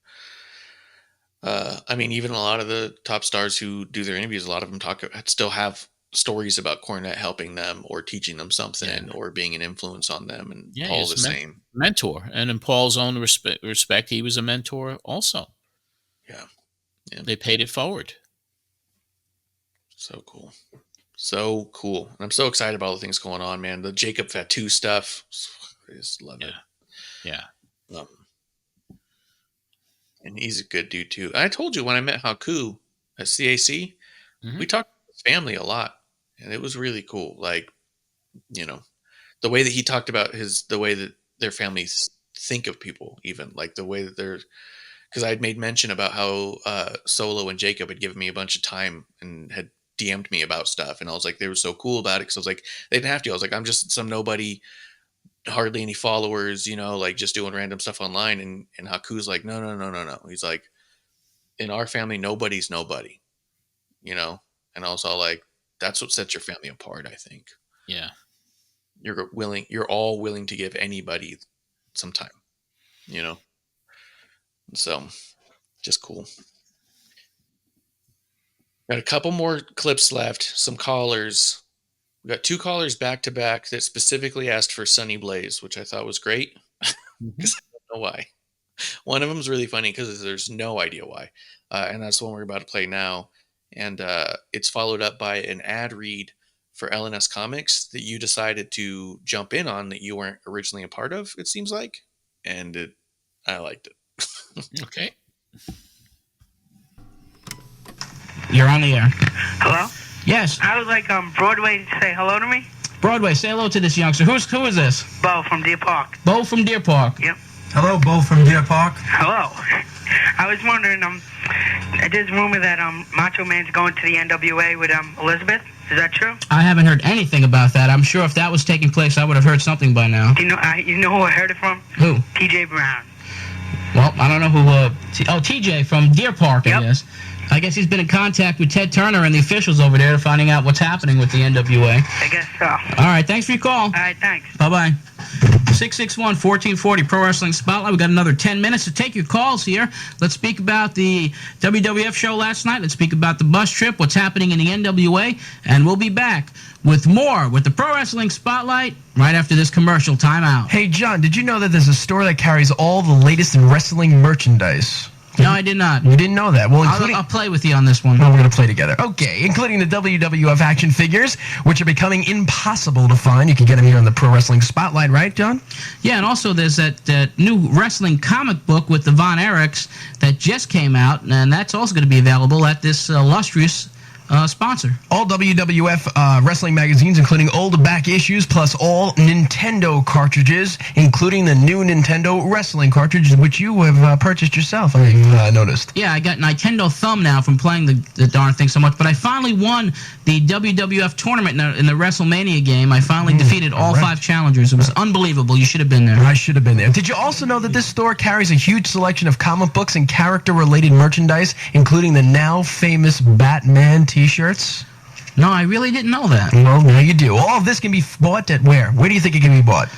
I mean, even a lot of the top stars who do their interviews, a lot of them still have stories about Cornette helping them or teaching them something or being an influence on them. And Paul the same mentor. And in Paul's own respect, he was a mentor also. Yeah. They paid it forward. So cool. So cool. And I'm so excited about all the things going on, man. The Jacob Fatu stuff. I just love it. Yeah. And he's a good dude too. I told you when I met Haku at CAC, we talked about his family a lot, and it was really cool. Like, the way that he talked about the way that their families think of people, even like the way that because I had made mention about how Solo and Jacob had given me a bunch of time and had DM'd me about stuff, and I was like, they were so cool about it because I was like, they didn't have to. I was like, I'm just some nobody. Hardly any followers, like just doing random stuff online. And Haku's like, no. He's like, in our family, nobody's nobody, And I was all like, that's what sets your family apart, I think. Yeah. You're all willing to give anybody some time, So just cool. Got a couple more clips left, some callers. We got 2 callers back to back that specifically asked for Sonny Blaze, which I thought was great because I don't know why. One of them is really funny because there's no idea why. And that's the one we're about to play now. And it's followed up by an ad read for L&S Comix that you decided to jump in on that you weren't originally a part of, it seems like. And I liked it. Okay. You're on the air. Hello? Yes. I would like Broadway to say hello to me. Broadway, say hello to this youngster. Who is this? Bo from Deer Park. Bo from Deer Park. Yep. Hello, Bo from Deer Park. Hello. I was wondering, there's rumor that Macho Man's going to the NWA with Elizabeth. Is that true? I haven't heard anything about that. I'm sure if that was taking place, I would have heard something by now. Do you know who I heard it from? Who? TJ Brown. Well, I don't know who. TJ from Deer Park, I guess. I guess he's been in contact with Ted Turner and the officials over there to finding out what's happening with the NWA. I guess so. All right, thanks for your call. All right, thanks. Bye-bye. 661-1440 Pro Wrestling Spotlight. We got another 10 minutes to take your calls here. Let's speak about the WWF show last night. Let's speak about the bus trip, what's happening in the NWA, and we'll be back with more with the Pro Wrestling Spotlight right after this commercial timeout. Hey, John, did you know that there's a store that carries all the latest in wrestling merchandise? No, I did not. You didn't know that. Well, including... I'll play with you on this one. Well, we're going to play together. Okay, including the WWF action figures, which are becoming impossible to find. You can get them here on the Pro Wrestling Spotlight, right, John? Yeah, and also there's that new wrestling comic book with the Von Erichs that just came out, and that's also going to be available at this illustrious sponsor. All WWF wrestling magazines, including old back issues, plus all Nintendo cartridges, including the new Nintendo wrestling cartridge, which you have purchased yourself, I've noticed. Yeah, I got Nintendo Thumb now from playing the darn thing so much, but I finally won the WWF tournament in the WrestleMania game. I finally defeated all 5 challengers. It was unbelievable. You should have been there. I should have been there. Did you also know that this store carries a huge selection of comic books and character-related merchandise, including the now famous Batman T-shirts? No, I really didn't know that. Well, now you do. All of this can be bought at where? Where do you think it can be bought?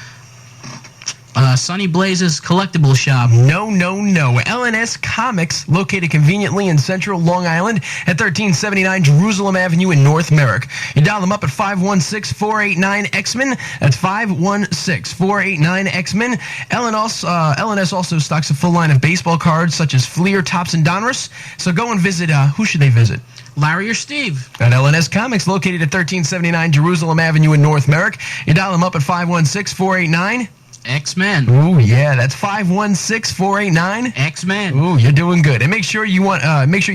Sonny Blaze's collectible shop. No. L&S Comix, located conveniently in central Long Island at 1379 Jerusalem Avenue in North Merrick. You dial them up at 516-489-X-Men. That's 516-489-X-Men. L&S also stocks a full line of baseball cards such as Fleer, Topps, and Donruss. So go and visit. Who should they visit? Larry or Steve. At L&S Comix, located at 1379 Jerusalem Avenue in North Merrick. You dial them up at 516-489 X-Men. Ooh, yeah, that's 516-489 X-Men. Ooh, you're doing good. And make sure you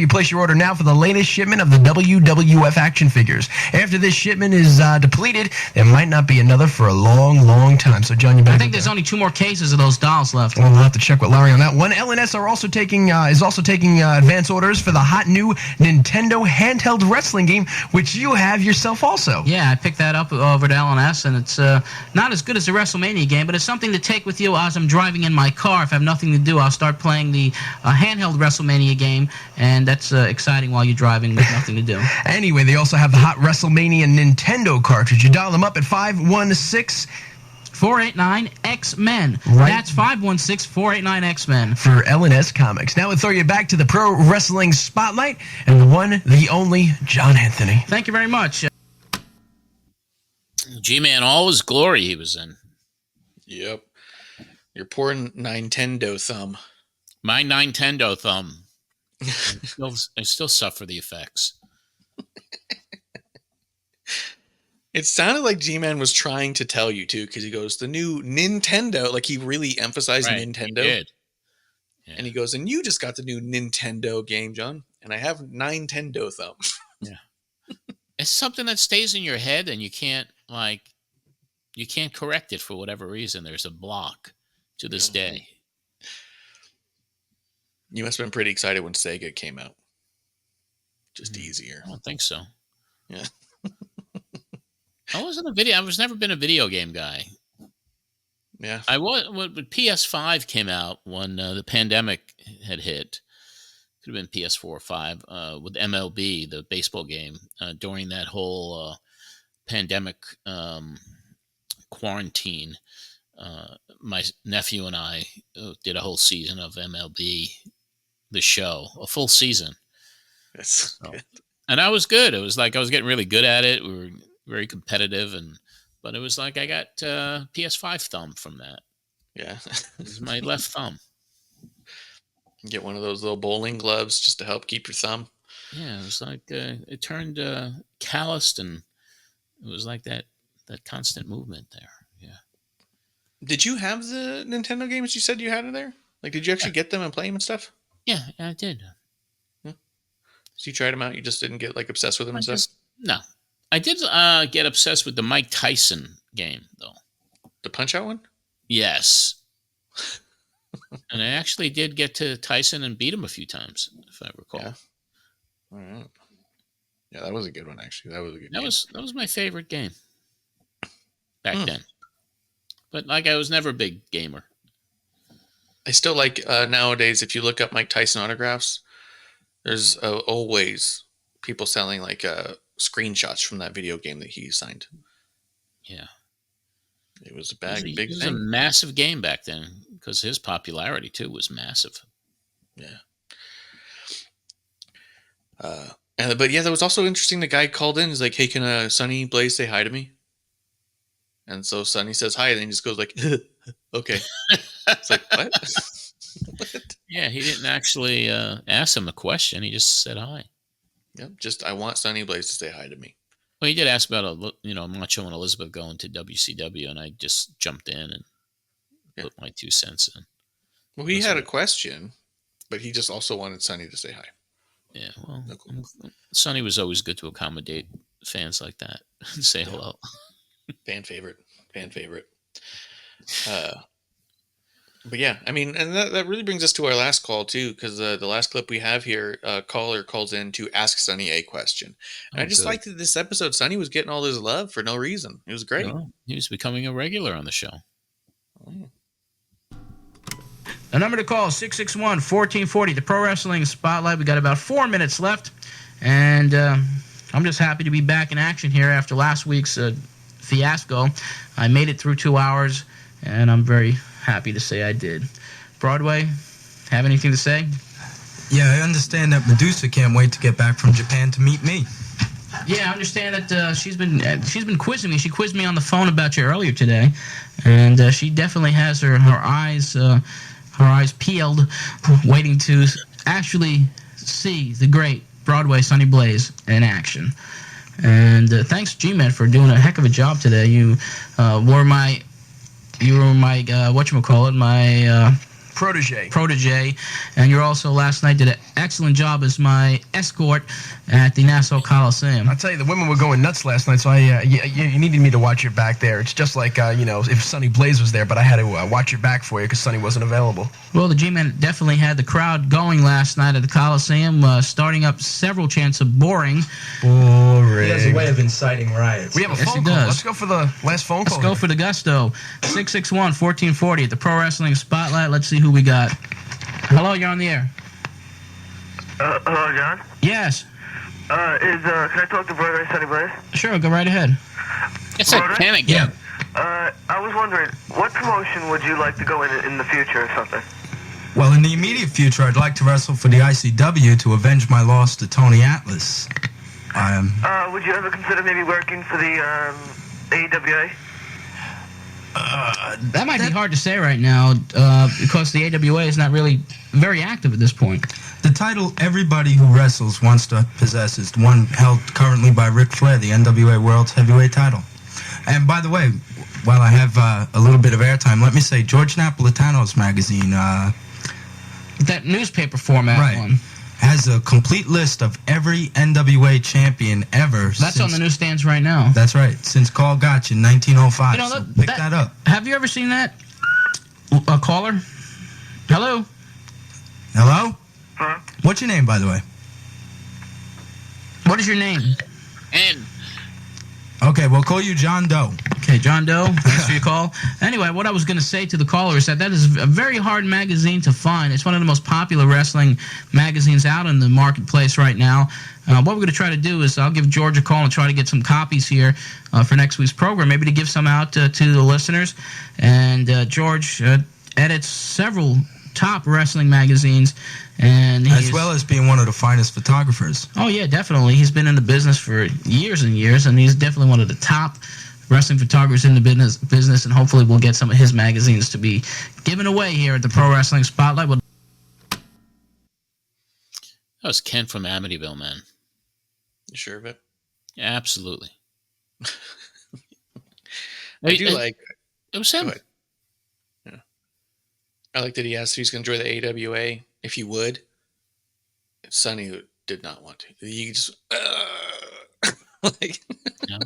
place your order now for the latest shipment of the WWF action figures. After this shipment is depleted, there might not be another for a long, long time. So, John, you better. I think there's only 2 more cases of those dolls left. Well, we'll have to check with Larry on that one. L&S are also taking advance orders for the hot new Nintendo handheld wrestling game, which you have yourself also. Yeah, I picked that up over at L&S, and it's not as good as the WrestleMania game, but it's something to take with you as I'm driving in my car. If I have nothing to do, I'll start playing the handheld WrestleMania game, and that's exciting while you're driving with nothing to do. Anyway, they also have the hot WrestleMania Nintendo cartridge. You dial them up at 516-489-X-Men. Right. That's 516-489-X-Men. For L&S Comix. Now we'll throw you back to the Pro Wrestling Spotlight and the one, the only, John Anthony. Thank you very much. G-Man, all his glory he was in. Yep. Your poor Nintendo thumb. My Nintendo thumb. I still suffer the effects. It sounded like G-Man was trying to tell you, too, because he goes, the new Nintendo. Like, he really emphasized Nintendo. He did. Yeah. And he goes, and you just got the new Nintendo game, John. And I have Nintendo thumb. Yeah. It's something that stays in your head, and you can't correct it for whatever reason. There's a block to this day. You must have been pretty excited when Sega came out. Just easier. I don't think so. Yeah. I was never been a video game guy. Yeah. I was when PS5 came out when the pandemic had hit. Could have been PS4 or 5 with MLB, the baseball game, during that whole pandemic quarantine. My nephew and I did a whole season of MLB, the show, a full season. That's good. And I was good. It was like I was getting really good at it. We were very competitive, but it was like I got PS5 thumb from that. Yeah. It was my left thumb. Get one of those little bowling gloves just to help keep your thumb. Yeah, it was like it turned calloused, and it was like that constant movement there. Yeah. Did you have the Nintendo games you said you had in there? Like, did you actually get them and play them and stuff? Yeah, I did. Yeah. So you tried them out. You just didn't get like obsessed with them and stuff. No, I did get obsessed with the Mike Tyson game though. The Punch-Out one? Yes. And I actually did get to Tyson and beat him a few times, if I recall. Yeah. All right. Yeah, that was a good one, actually. That was a good game. That was my favorite game back then. But like, I was never a big gamer. I still like nowadays, if you look up Mike Tyson autographs, there's always people selling like screenshots from that video game that he signed. Yeah. It was a big thing. It was a massive game back then because his popularity too was massive. Yeah. But yeah, that was also interesting. The guy called in. He's like, "Hey, can Sonny Blaze say hi to me?" And so Sonny says hi, and then he just goes like, "Okay." It's like, what? Yeah, he didn't actually ask him a question. He just said hi. Yep. Just I want Sonny Blaze to say hi to me. Well, he did ask about Macho and Elizabeth going to WCW, and I just jumped in and put my 2 cents in. Well, he had a question, but he just also wanted Sonny to say hi. Yeah, well, Sonny was always good to accommodate fans like that and say hello. Fan favorite. But yeah, I mean, and that really brings us to our last call too, because the last clip we have here, caller calls in to ask Sonny a question. And I just liked that this episode, Sonny was getting all this love for no reason. It was great. No, he was becoming a regular on the show. The number to call is 661-1440, the Pro Wrestling Spotlight. We got about 4 minutes left, and I'm just happy to be back in action here after last week's fiasco. I made it through 2 hours, and I'm very happy to say I did. Broadway, have anything to say? Yeah, I understand that Medusa can't wait to get back from Japan to meet me. Yeah, I understand that she's been quizzing me. She quizzed me on the phone about you earlier today, and she definitely has her eyes peeled, waiting to actually see the great Broadway Sonny Blaze in action. And thanks, G-Man, for doing a heck of a job today. You were my whatchamacallit, my protege, and you're also last night did an excellent job as my escort at the Nassau Coliseum. I'll tell you, the women were going nuts last night, so you needed me to watch your back there. It's just like, if Sonny Blaze was there, but I had to watch your back for you because Sonny wasn't available. Well, the G-Man definitely had the crowd going last night at the Coliseum, starting up several chants of boring. Boring. He has a way of inciting riots. We have a phone call. Let's go for the last phone call. Let's go for the gusto. 661-1440 at the Pro Wrestling Spotlight. Let's see who we got. Hello, you're on the air. Hello, John? Yes. Can I talk to Broadway Sonny Blaze? Sure, go right ahead. It's a can again. I was wondering, what promotion would you like to go in the future or something? Well, in the immediate future, I'd like to wrestle for the ICW to avenge my loss to Tony Atlas. Would you ever consider maybe working for the AWA? That might be hard to say right now because the AWA is not really very active at this point. The title everybody who wrestles wants to possess is the one held currently by Ric Flair, the NWA World Heavyweight title. And by the way, while I have a little bit of airtime, let me say George Napolitano's magazine, that newspaper format one, has a complete list of every NWA champion ever. That's on the newsstands right now. That's right, since Carl Gotch in 1905. So pick that up. Have you ever seen that? A caller? Hello? Hello? Huh? What's your name, by the way? What is your name? And okay, we'll call you John Doe. Okay, John Doe, thanks for your call. Anyway, what I was going to say to the caller is that is a very hard magazine to find. It's one of the most popular wrestling magazines out in the marketplace right now. What we're going to try to do is I'll give George a call and try to get some copies here for next week's program, maybe to give some out to the listeners. And George edits several top wrestling magazines, and as well as being one of the finest photographers. Oh yeah, definitely. He's been in the business for years and years, and he's definitely one of the top wrestling photographers in the business. And hopefully, we'll get some of his magazines to be given away here at the Pro Wrestling Spotlight. That was Ken from Amityville, man. You sure of it? Yeah, absolutely. I do like. It was him. I like that he asked if he's going to join the AWA, if he would. Sonny did not want to. He just, no.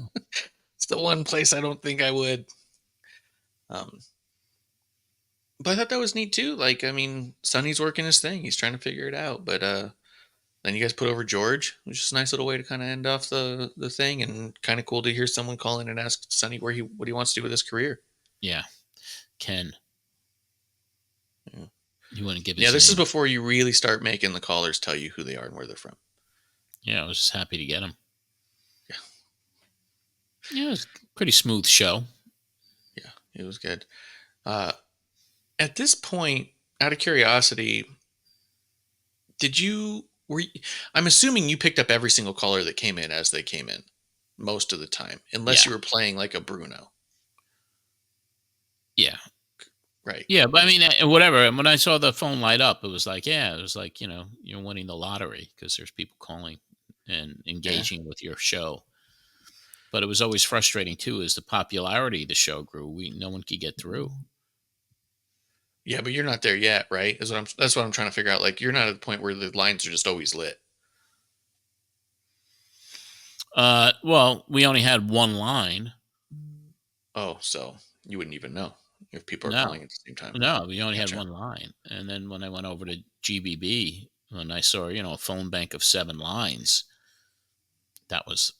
It's the one place I don't think I would. But I thought that was neat too. Like, I mean, Sonny's working his thing. He's trying to figure it out. But then you guys put over George, which is a nice little way to kind of end off the thing, and kind of cool to hear someone call in and ask Sonny what he wants to do with his career. Yeah. Ken. Yeah. You want to give his this name. is before you really start making the callers tell you who they are and where they're from. Yeah, I was just happy to get him. Yeah, it was a pretty smooth show. Yeah, it was good. At this point, out of curiosity, I'm assuming you picked up every single caller that came in as they came in most of the time, unless you were playing like a Bruno. Yeah. Right. Yeah, but I mean, whatever. And when I saw the phone light up, it was like, yeah, it was like, you're winning the lottery because there's people calling and engaging with your show. But it was always frustrating too, as the popularity of the show grew. No one could get through. Yeah, but you're not there yet, right? That's what I'm trying to figure out. Like, you're not at the point where the lines are just always lit. Well, we only had one line. Oh, so you wouldn't even know if people are No. calling at the same time. No, we only had one line. And then when I went over to GBB, when I saw, a phone bank of 7 lines, that was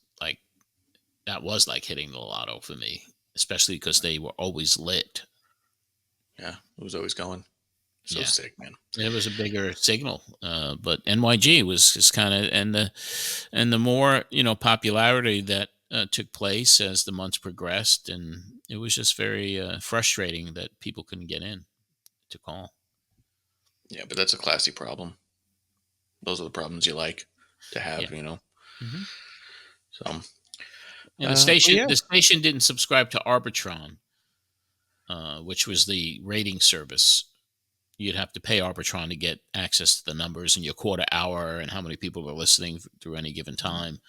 like hitting the lotto for me, especially because they were always lit. Yeah, it was always going. So sick, man. It was a bigger signal, but NYG was just kind of, and the more popularity that took place as the months progressed, and it was just very frustrating that people couldn't get in to call. Yeah, but that's a classy problem. Those are the problems you like to have, Mm-hmm. So, and the station didn't subscribe to Arbitron, which was the rating service. You'd have to pay Arbitron to get access to the numbers and your quarter hour and how many people were listening through any given time.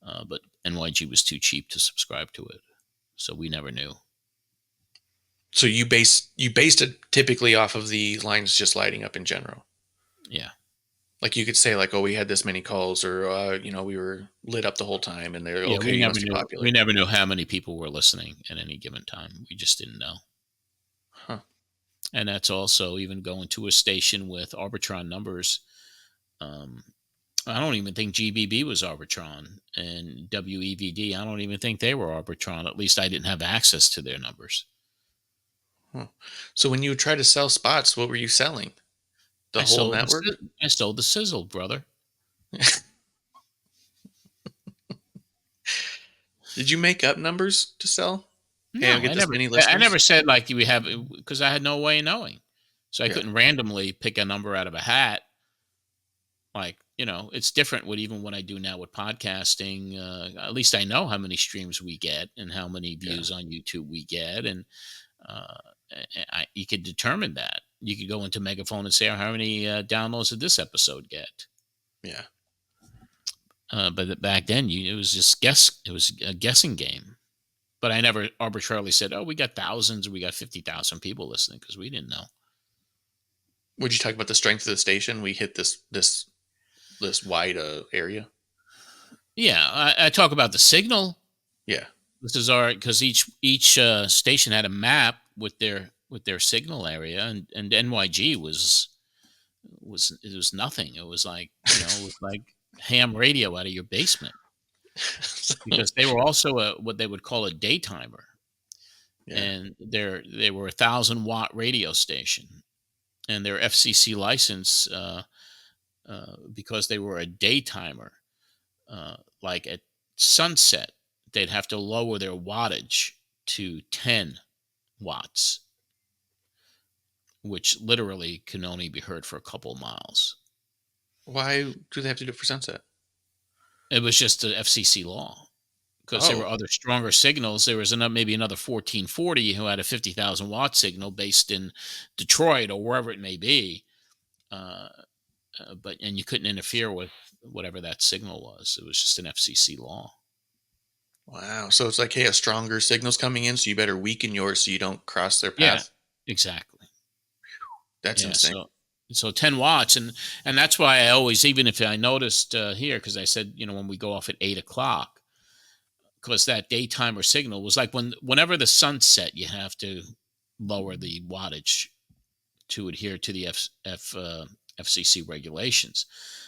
But NYG was too cheap to subscribe to it, so we never knew. So you based it typically off of the lines just lighting up in general. Yeah. Like you could say, like, oh, we had this many calls, or we were lit up the whole time, and they're okay. We never knew how many people were listening at any given time. We just didn't know. Huh. And that's also even going to a station with Arbitron numbers. I don't even think GBB was Arbitron, and WEVD. I don't even think they were Arbitron. At least I didn't have access to their numbers. Huh. So when you would try to sell spots, what were you selling? The whole network? I sold the sizzle, brother. Did you make up numbers to sell? No, I never said like we have, because I had no way of knowing. So I couldn't randomly pick a number out of a hat. Like, it's different even what I do now with podcasting. At least I know how many streams we get and how many views on YouTube we get. And you could determine that. You could go into Megaphone and say, how many downloads did this episode get? Yeah. But back then, it was just It was a guessing game. But I never arbitrarily said, oh, we got thousands or we got 50,000 people listening, because we didn't know. Would you talk about the strength of the station? We hit this wide area. Yeah, I talk about the signal. Yeah. This is because each station had a map with their signal area, and NYG was nothing. It was like it was like ham radio out of your basement, because they were also what they would call a daytimer, and they were 1,000-watt radio station, and their FCC license, because they were a daytimer, like at sunset, they'd have to lower their wattage to 10 watts, which literally can only be heard for a couple of miles. Why do they have to do it for sunset? It was just the FCC law, because there were other stronger signals. There was maybe another 1440 who had a 50,000 watt signal based in Detroit or wherever it may be. But you couldn't interfere with whatever that signal was. It was just an FCC law. Wow. So it's like, hey, a stronger signal's coming in, so you better weaken yours so you don't cross their path. Yeah, exactly. That's insane. So 10 watts. And that's why I always, even if I noticed here, because I said, when we go off at 8 o'clock, because that daytimer signal was like whenever the sun set, you have to lower the wattage to adhere to the FCC regulations.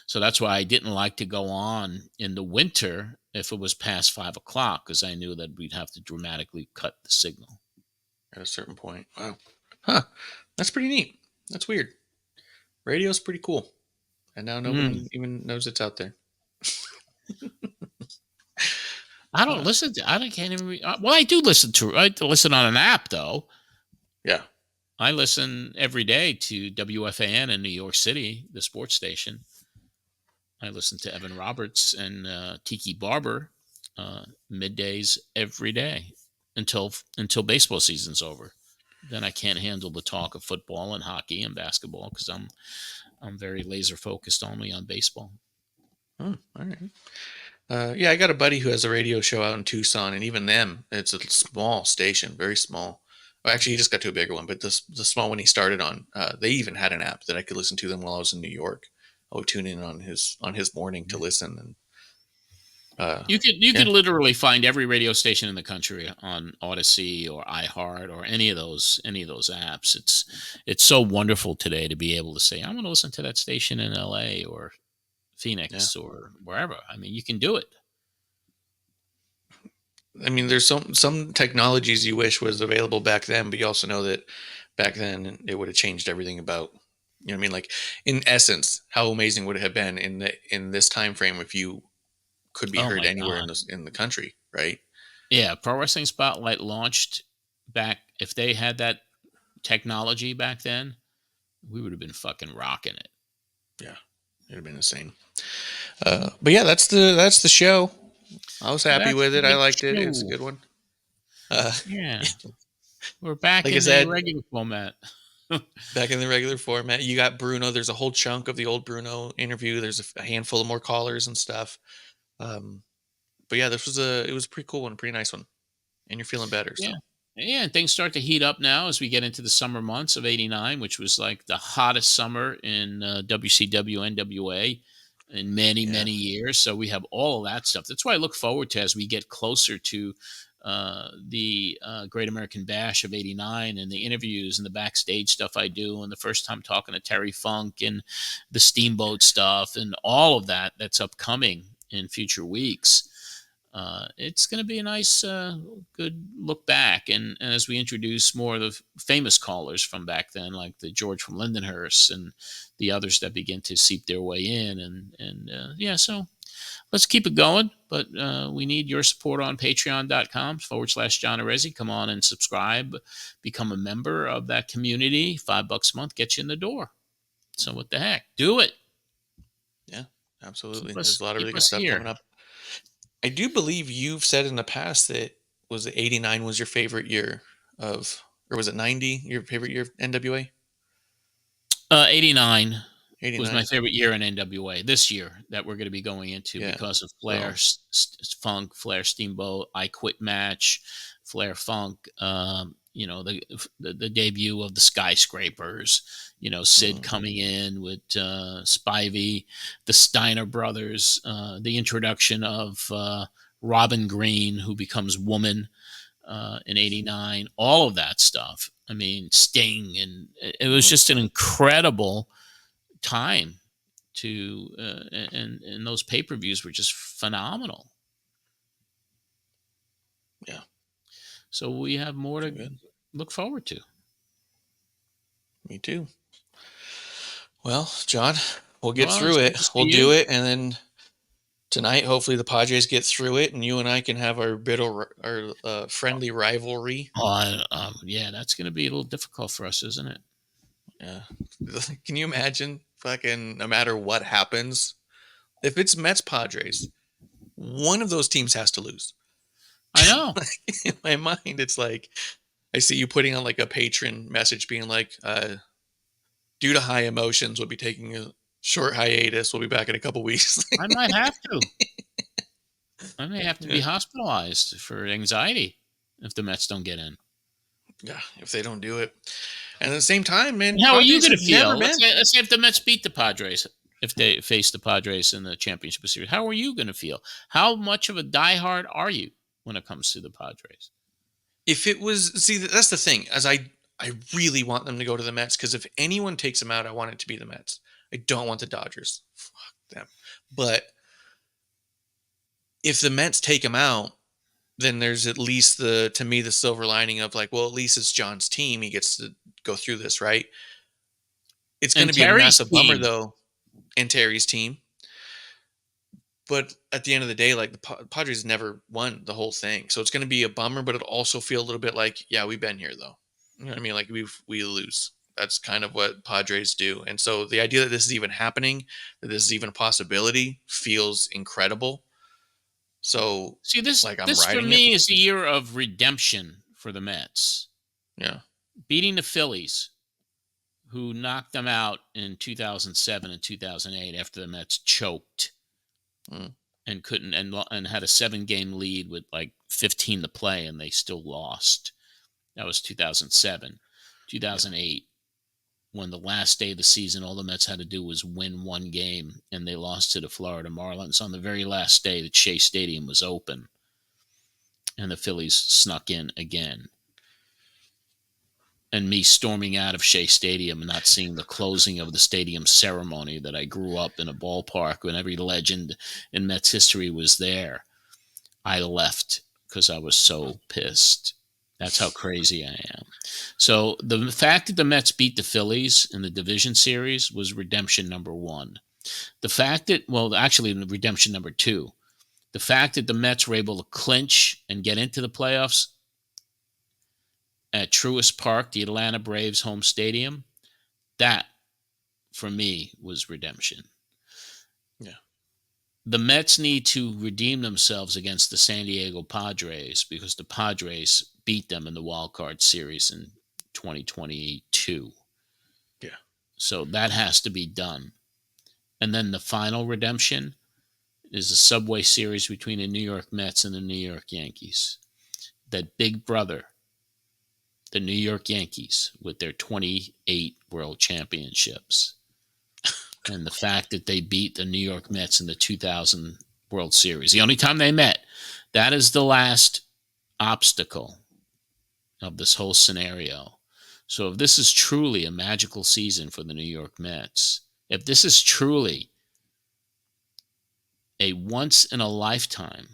So that's why I didn't like to go on in the winter if it was past 5 o'clock, because I knew that we'd have to dramatically cut the signal at a certain point. Wow. Huh. That's pretty neat. That's weird. Radio's pretty cool. And now nobody even knows it's out there. I don't listen to, I can't even, well, I do listen to, I listen on an app though. Yeah. I listen every day to WFAN in New York City, the sports station. I listen to Evan Roberts and Tiki Barber middays every day until baseball season's over. then I can't handle the talk of football and hockey and basketball because I'm very laser focused only on baseball. Oh, all right. Yeah, I got a buddy who has a radio show out in Tucson, and even them, it's a small station, very small. Well, actually, he just got to a bigger one, but the small one he started on, they even had an app that I could listen to them while I was in New York. I would tune in on his morning to listen, and you could literally find every radio station in the country on Odyssey or iHeart or any of those apps. It's so wonderful today to be able to say, I'm going to listen to that station in LA or Phoenix or wherever. I mean, you can do it. I mean, there's some technologies you wish was available back then, but you also know that back then it would have changed everything about, you know what I mean? Like, in essence, how amazing would it have been in this time frame if you could be heard anywhere in the country, right? Yeah, Pro Wrestling Spotlight launched back. If they had that technology back then, we would have been fucking rocking it. Yeah, it'd have been insane. But yeah, that's the show. I was happy with it. I liked it. It's a good one. Yeah, we're back like in I said, the regular format. Back in the regular format. You got Bruno. There's a whole chunk of the old Bruno interview. There's a handful of more callers and stuff. But yeah, it was a pretty cool one, pretty nice one, and you're feeling better. So. Yeah, and things start to heat up now as we get into the summer months of '89, which was like the hottest summer in WCW NWA in many years. So we have all of that stuff. That's what I look forward to as we get closer to the Great American Bash of '89 and the interviews and the backstage stuff I do, and the first time talking to Terry Funk and the Steamboat stuff and all of that's upcoming in future weeks. It's going to be a nice, good look back. And as we introduce more of the famous callers from back then, like the George from Lindenhurst and the others that begin to seep their way in. So let's keep it going. But we need your support on patreon.com/John Arezzi. Come on and subscribe, become a member of that community. $5 a month gets you in the door. So what the heck? Do it. Yeah, absolutely. There's a lot of really good stuff coming up. I do believe you've said in the past that was it 89 was your favorite year or was it 90 your favorite year of NWA? 89 was my favorite year in NWA this year that we're going to be going into because of Flair, Funk, Flair Steamboat, I Quit match, Flair Funk, the debut of the Skyscrapers, Sid coming in with Spivey, the Steiner brothers, the introduction of Robin Green, who becomes Woman in '89, all of that stuff. I mean, Sting, and it was just an incredible time and those pay-per-views were just phenomenal. Yeah. So we have more to look forward to. Me too. Well, John, we'll get through it. We'll do it, and then tonight, hopefully, the Padres get through it, and you and I can have our friendly rivalry. Yeah, that's going to be a little difficult for us, isn't it? Yeah. Can you imagine? Fucking, no matter what happens, if it's Mets Padres, one of those teams has to lose. I know. In my mind, it's like I see you putting on like a patron message being like, due to high emotions, we'll be taking a short hiatus. We'll be back in a couple weeks. I might have to. I may have to be hospitalized for anxiety if the Mets don't get in. Yeah, if they don't do it. And at the same time, man, how are you going to feel? Let's say if the Mets beat the Padres, if they face the Padres in the championship series, how are you going to feel? How much of a diehard are you when it comes to the Padres? If it was, that's the thing, as I really want them to go to the Mets, because if anyone takes them out, I want it to be the Mets. I don't want the Dodgers. Fuck them. But if the Mets take them out, then there's at least the silver lining of like, well, at least it's John's team. He gets to go through this, right? It's going to be a massive bummer, though, and Terry's team. But at the end of the day, like the Padres never won the whole thing. So it's going to be a bummer, but it'll also feel a little bit like, yeah, we've been here, though. You know what I mean? Like we lose. That's kind of what Padres do. And so the idea that this is even happening, that this is even a possibility, feels incredible. So see, this for me is the year of redemption for the Mets. Yeah. beating the Phillies, who knocked them out in 2007 and 2008 after the Mets choked and couldn't and had a 7-game lead with like 15 to play, and they still lost. That was 2007. 2008, when the last day of the season, all the Mets had to do was win one game, and they lost to the Florida Marlins on the very last day that Shea Stadium was open, and the Phillies snuck in again. And me storming out of Shea Stadium and not seeing the closing of the stadium ceremony that I grew up in a ballpark when every legend in Mets history was there. I left because I was so pissed. That's how crazy I am. So the fact that the Mets beat the Phillies in the division series was redemption number one. The fact that, actually redemption number two, the fact that the Mets were able to clinch and get into the playoffs at Truist Park, the Atlanta Braves home stadium, that, for me, was redemption. Yeah. The Mets need to redeem themselves against the San Diego Padres because the Padres beat them in the wild card series in 2022. Yeah. So that has to be done. And then the final redemption is the Subway Series between the New York Mets and the New York Yankees. That big brother, the New York Yankees, with their 28 world championships. And the fact that they beat the New York Mets in the 2000 World Series, the only time they met, that is the last obstacle of this whole scenario. So if this is truly a magical season for the New York Mets, if this is truly a once-in-a-lifetime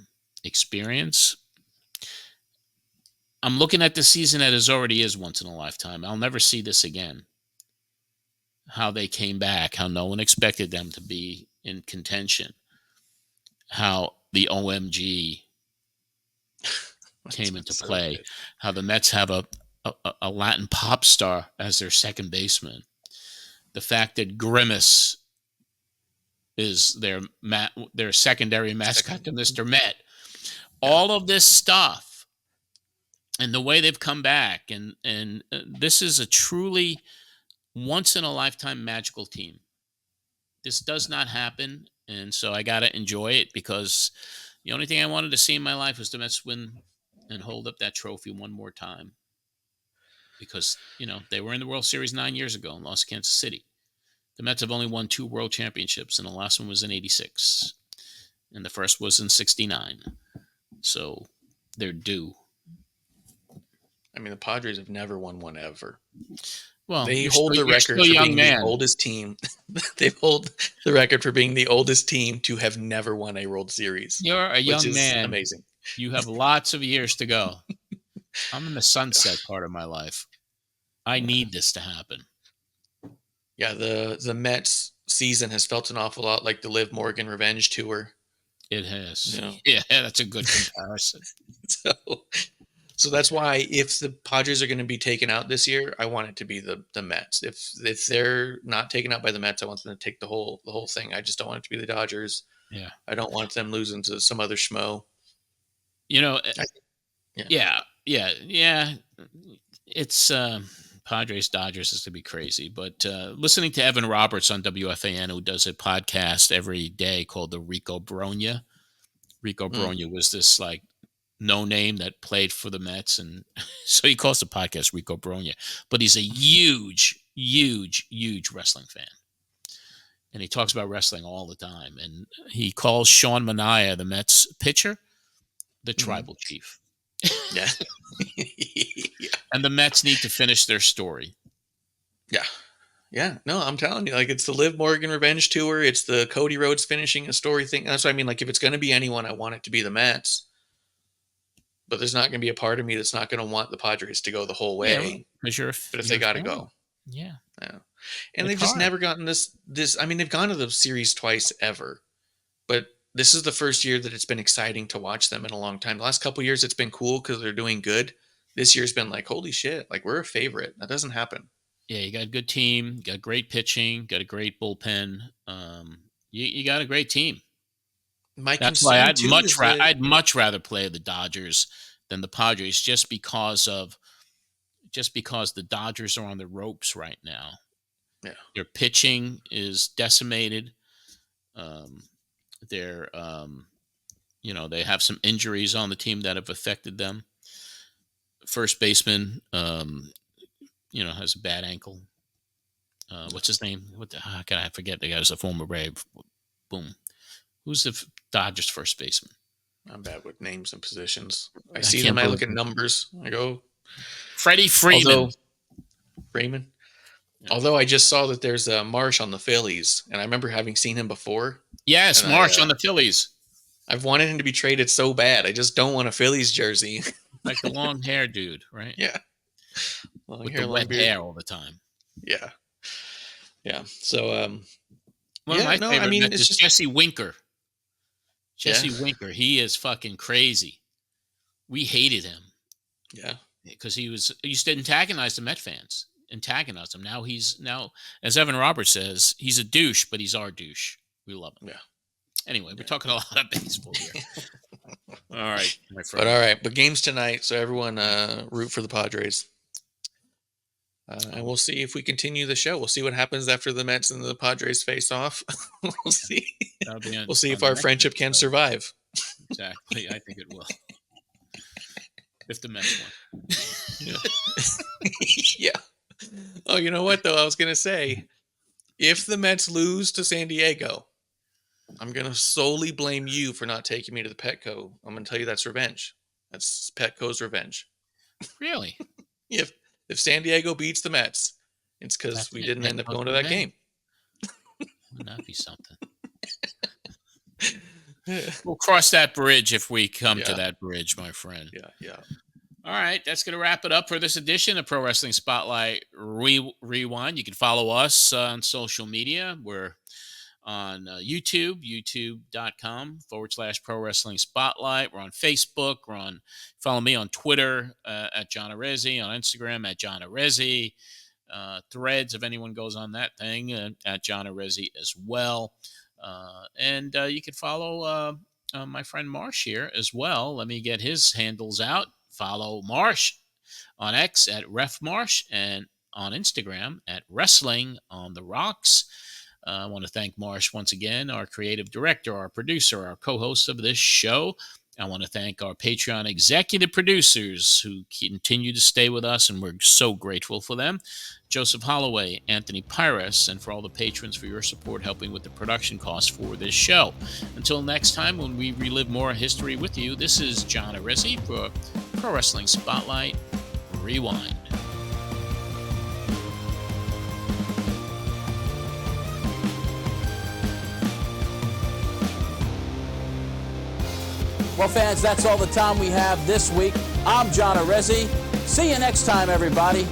experience, I'm looking at the season that is already is once in a lifetime. I'll never see this again. How they came back, how no one expected them to be in contention, how the OMG came into play, how the Mets have a Latin pop star as their second baseman, the fact that Grimace is their secondary mascot to Mr. Met, all of this stuff. And the way they've come back, and this is a truly once-in-a-lifetime magical team. This does not happen, and so I got to enjoy it because the only thing I wanted to see in my life was the Mets win and hold up that trophy one more time. Because, they were in the World Series 9 years ago and lost to Kansas City. The Mets have only won 2 world championships, and the last one was in 86. And the first was in 69. So they're due. I mean, the Padres have never won one ever. Well, they hold the record for being the oldest team. They hold the record for being the oldest team to have never won a World Series. You're a young man. Amazing. You have lots of years to go. I'm in the sunset part of my life. I need this to happen. Yeah, the Mets season has felt an awful lot like the Liv Morgan Revenge Tour. It has. Yeah, that's a good comparison. So that's why if the Padres are going to be taken out this year, I want it to be the Mets. If they're not taken out by the Mets, I want them to take the whole thing. I just don't want it to be the Dodgers. Yeah. I don't want them losing to some other schmo. Yeah. It's Padres Dodgers is to be crazy, but listening to Evan Roberts on WFAN, who does a podcast every day called the Rico Bronya. Rico Bronya was this no name that played for the Mets, and so he calls the podcast Rico Bronya. But he's a huge wrestling fan, and he talks about wrestling all the time. And he calls Sean Manaea, the Mets pitcher, the tribal chief. Yeah. And the Mets need to finish their story. Yeah. No, I'm telling you, it's the Liv Morgan Revenge Tour. It's the Cody Rhodes finishing a story thing. That's what I mean. If it's going to be anyone, I want it to be the Mets. But there's not going to be a part of me that's not going to want the Padres to go the whole way. But if they got to go. Yeah. And they've just never gotten this. I mean, they've gone to the series twice ever. But this is the first year that it's been exciting to watch them in a long time. The last couple of years, it's been cool because they're doing good. This year's been holy shit, we're a favorite. That doesn't happen. Yeah, you got a good team, got great pitching, got a great bullpen. You got a great team. That's why I'd much rather play the Dodgers than the Padres, just because of just because the Dodgers are on the ropes right now. Yeah. Their pitching is decimated. They're, they have some injuries on the team that have affected them. First baseman, has a bad ankle. What's his name? How can I forget? The guy was a former Brave. Boom. Who's the Dodgers first baseman? I'm bad with names and positions. I see them. I look at numbers. I go, Freddie Freeman. Although I just saw that there's a Marsh on the Phillies, and I remember having seen him before. Yes, Marsh on the Phillies. I've wanted him to be traded so bad. I just don't want a Phillies jersey. Like the long hair dude, right? Yeah. With the wet hair all the time. Yeah. Yeah. So, one of my favorite is just Jesse Winker. Jesse Winker, he is fucking crazy. We hated him. Yeah. Because he used to antagonize the Met fans. Antagonize him. Now as Evan Roberts says, he's a douche, but he's our douche. We love him. Yeah. Anyway, we're talking a lot of baseball here. All right, my friend. But all right, but games tonight, so everyone root for the Padres. And we'll see if we continue the show. We'll see what happens after the Mets and the Padres face off. We'll see. We'll see if our friendship can survive. Exactly. I think it will. If the Mets win. Yeah. Oh, you know what, though? I was going to say, if the Mets lose to San Diego, I'm going to solely blame you for not taking me to the Petco. I'm going to tell you that's revenge. That's Petco's revenge. Really? If San Diego beats the Mets, it's because we didn't end up going to that game. Wouldn't that be something? We'll cross that bridge if we come to that bridge, my friend. Yeah. All right, that's going to wrap it up for this edition of Pro Wrestling Spotlight Rewind. You can follow us on social media. We're on YouTube, youtube.com/Pro Wrestling Spotlight. We're on Facebook. Follow me on Twitter at John Arezzi, on Instagram at John Arezzi. Threads, if anyone goes on that thing, at John Arezzi as well. And you can follow my friend Marsh here as well. Let me get his handles out. Follow Marsh on X at Ref Marsh and on Instagram at Wrestling on the Rocks. I want to thank Marsh once again, our creative director, our producer, our co-host of this show. I want to thank our Patreon executive producers who continue to stay with us, and we're so grateful for them. Joseph Holloway, Anthony Pyrus, and for all the patrons for your support helping with the production costs for this show. Until next time, when we relive more history with you, this is John Arezzi for Pro Wrestling Spotlight Rewind. Well, fans, that's all the time we have this week. I'm John Arezzi. See you next time, everybody.